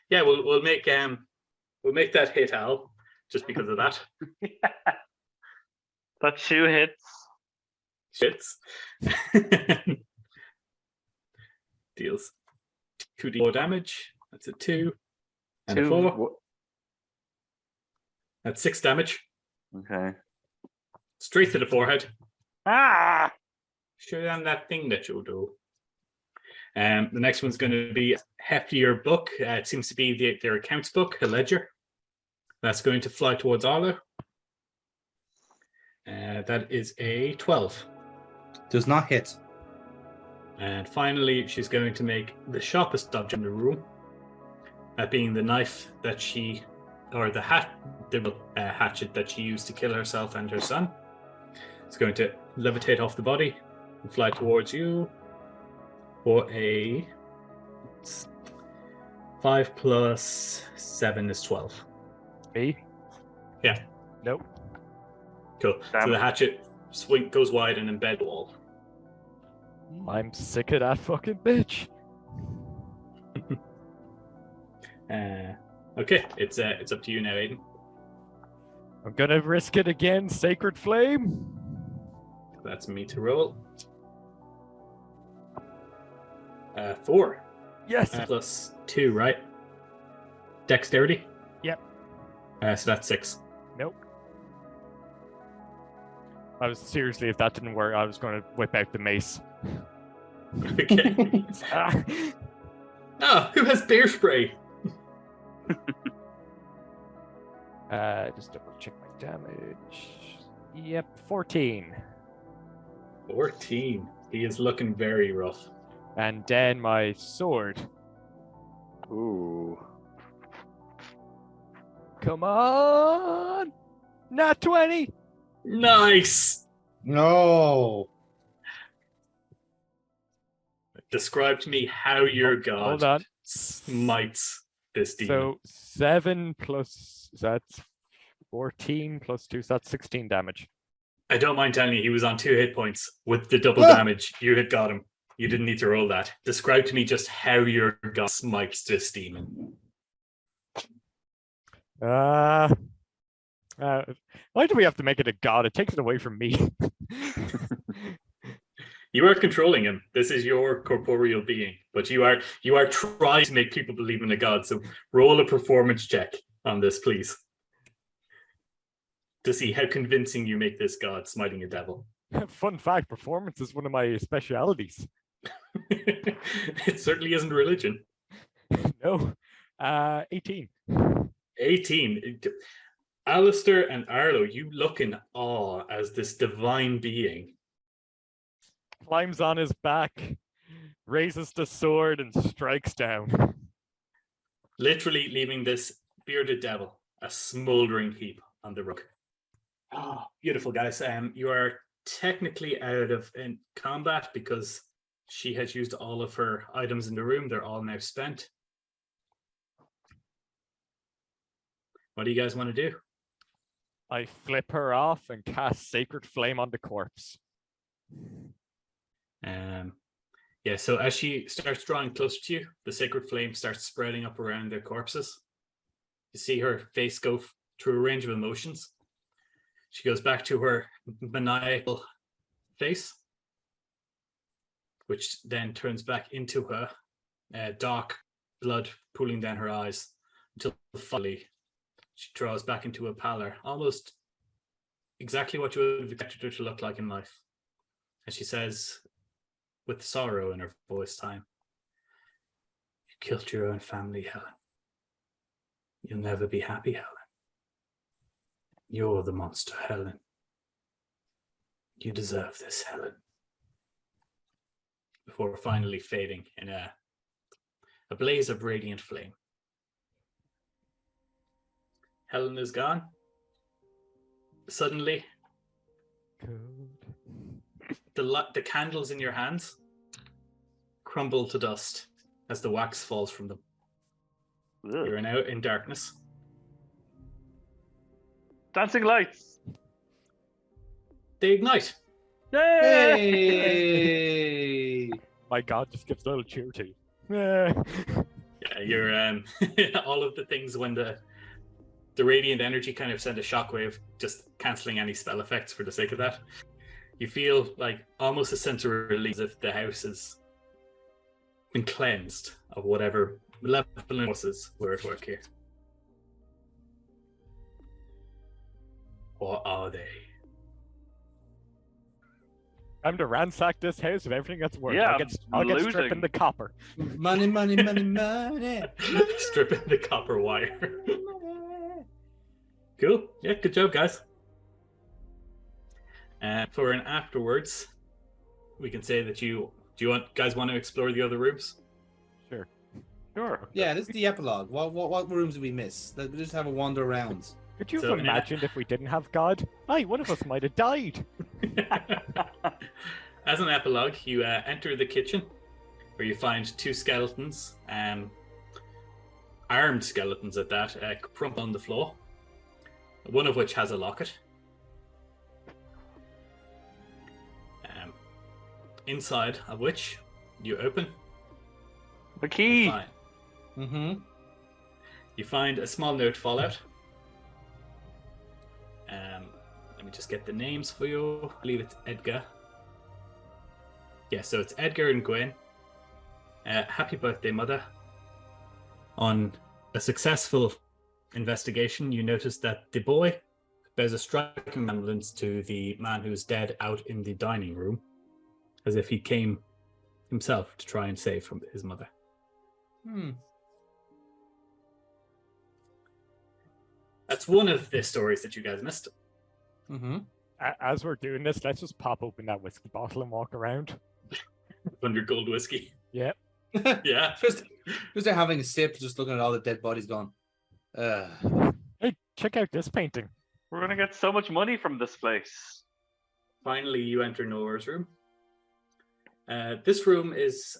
yeah, we'll make that hit, Al, just because of that. That shoe hits. Shits. Deals 2d4 damage. That's a 2 and a 4. That's 6 damage. Okay. Straight to the forehead. Ah! Show them that thing that you'll do. The next one's going to be a heftier book. It seems to be their accounts book, a ledger. That's going to fly towards Arlo. That is a 12. Does not hit. And finally, she's going to make the sharpest object in the room. That being the knife that the hatchet that she used to kill herself and her son. It's going to levitate off the body and fly towards you for a 5 plus 7 is 12. Me? Yeah. Nope. Cool. Damn. So the hatchet goes wide and embed wall. I'm sick of that fucking bitch. Okay, it's up to you now, Aiden. I'm gonna risk it again, Sacred Flame. That's me to roll. 4. Yes. Plus 2, right? Dexterity? Yep. So that's 6. Nope. I was seriously, if that didn't work, I was going to whip out the mace. Okay. Ah. Oh, who has bear spray? Just double check my damage. Yep, 14. 14. He is looking very rough. And then my sword. Ooh. Come on! Not 20! Nice! No. Describe to me how your god Hold on. smites this demon. So 7 plus, that's 14 plus 2, so that's 16 damage. I don't mind telling you, he was on 2 hit points with the double damage. You had got him. You didn't need to roll that. Describe to me just how your god smites this demon. Why do we have to make it a god? It takes it away from me. You are controlling him. This is your corporeal being, but you are trying to make people believe in a god. So roll a performance check on this, please, to see how convincing you make this god smiting a devil. Fun fact, performance is one of my specialities. It certainly isn't religion. No. 18. 18. Allister and Arlo, you look in awe as this divine being Climbs on his back, raises the sword, and strikes down. literally leaving this bearded devil a smoldering heap on the rug. Oh, beautiful, guys. You are technically out of in combat because she has used all of her items in the room. They're all now spent. What do you guys want to do? I flip her off and cast Sacred Flame on the corpse. Yeah, so as she starts drawing closer to you, the sacred flame starts spreading up around their corpses. You see her face go through a range of emotions. She goes back to her maniacal face, which then turns back into her dark blood pooling down her eyes, until finally she draws back into a pallor, almost exactly what you would have expected her to look like in life. And she says, with sorrow in her voice time, "You killed your own family, Helen. You'll never be happy, Helen. You're the monster, Helen. You deserve this, Helen." Before finally fading in a blaze of radiant flame. Helen is gone. Suddenly, the candles in your hands crumble to dust as the wax falls from them. Ugh. You're now in darkness. Dancing lights. They ignite. Hey! My god, just gives a little cheer to you. Yeah, you're all of the things when the radiant energy kind of send a shockwave, just cancelling any spell effects for the sake of that. You feel like almost a sense of relief, as if the house has been cleansed of whatever malevolent forces were at work here. Or are they? Time to ransack this house of everything that's worth. Yeah, I'll get looting. stripping the copper. Money, money, money, money. Stripping the copper wire. Cool. Yeah, good job, guys. For an afterwards, we can say that you guys want to explore the other rooms? Sure. Sure. Yeah, this is the epilogue. What rooms did we miss? Let's just have a wander around. Could you So, have imagined if we didn't have God? Aye, one of us might have died. As an epilogue, you enter the kitchen, where you find two skeletons, armed skeletons at that, crumpled on the floor. One of which has a locket. Inside of which you open. The key. You find a small note fall out. Let me just get the names for you. I believe it's Edgar. Yeah, so it's Edgar and Gwen. Happy birthday, Mother. On a successful investigation, you notice that the boy bears a striking resemblance to the man who's dead out in the dining room, as if he came himself to try and save from his mother. That's one of the stories that you guys missed. As we're doing this, let's just pop open that whiskey bottle and walk around. 100 gold whiskey. Yep. Yeah. Just they're having a sip, just looking at all the dead bodies gone. Hey, check out this painting. We're gonna get so much money from this place. Finally, you enter Nora's room. This room is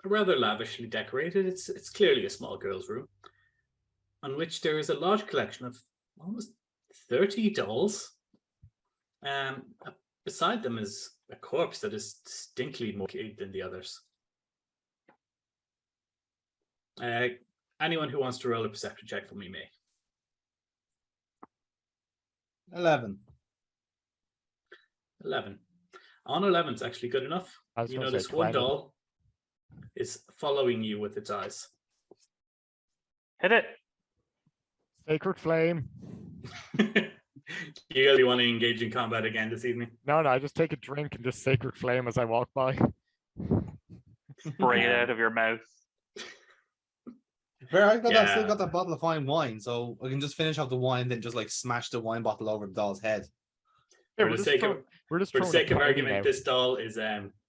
rather lavishly decorated. It's clearly a small girl's room, on which there is a large collection of almost 30 dolls. Beside them is a corpse that is distinctly more decayed than the others. Anyone who wants to roll a perception check for me may. 11. 11. On 11 is actually good enough. You know, this one doll is following you with its eyes. Hit it. Sacred flame. You really want to engage in combat again this evening? No, I just take a drink and just sacred flame as I walk by. Spray it out of your mouth. I still got that bottle of fine wine, so I can just finish off the wine and then just like smash the wine bottle over the doll's head. For the sake of argument, now. this doll is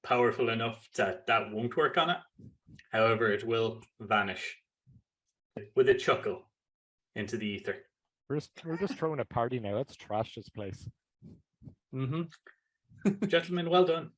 powerful enough that won't work on it. However, it will vanish with a chuckle into the ether. We're just throwing a party now. Let's trash this place. Gentlemen, well done.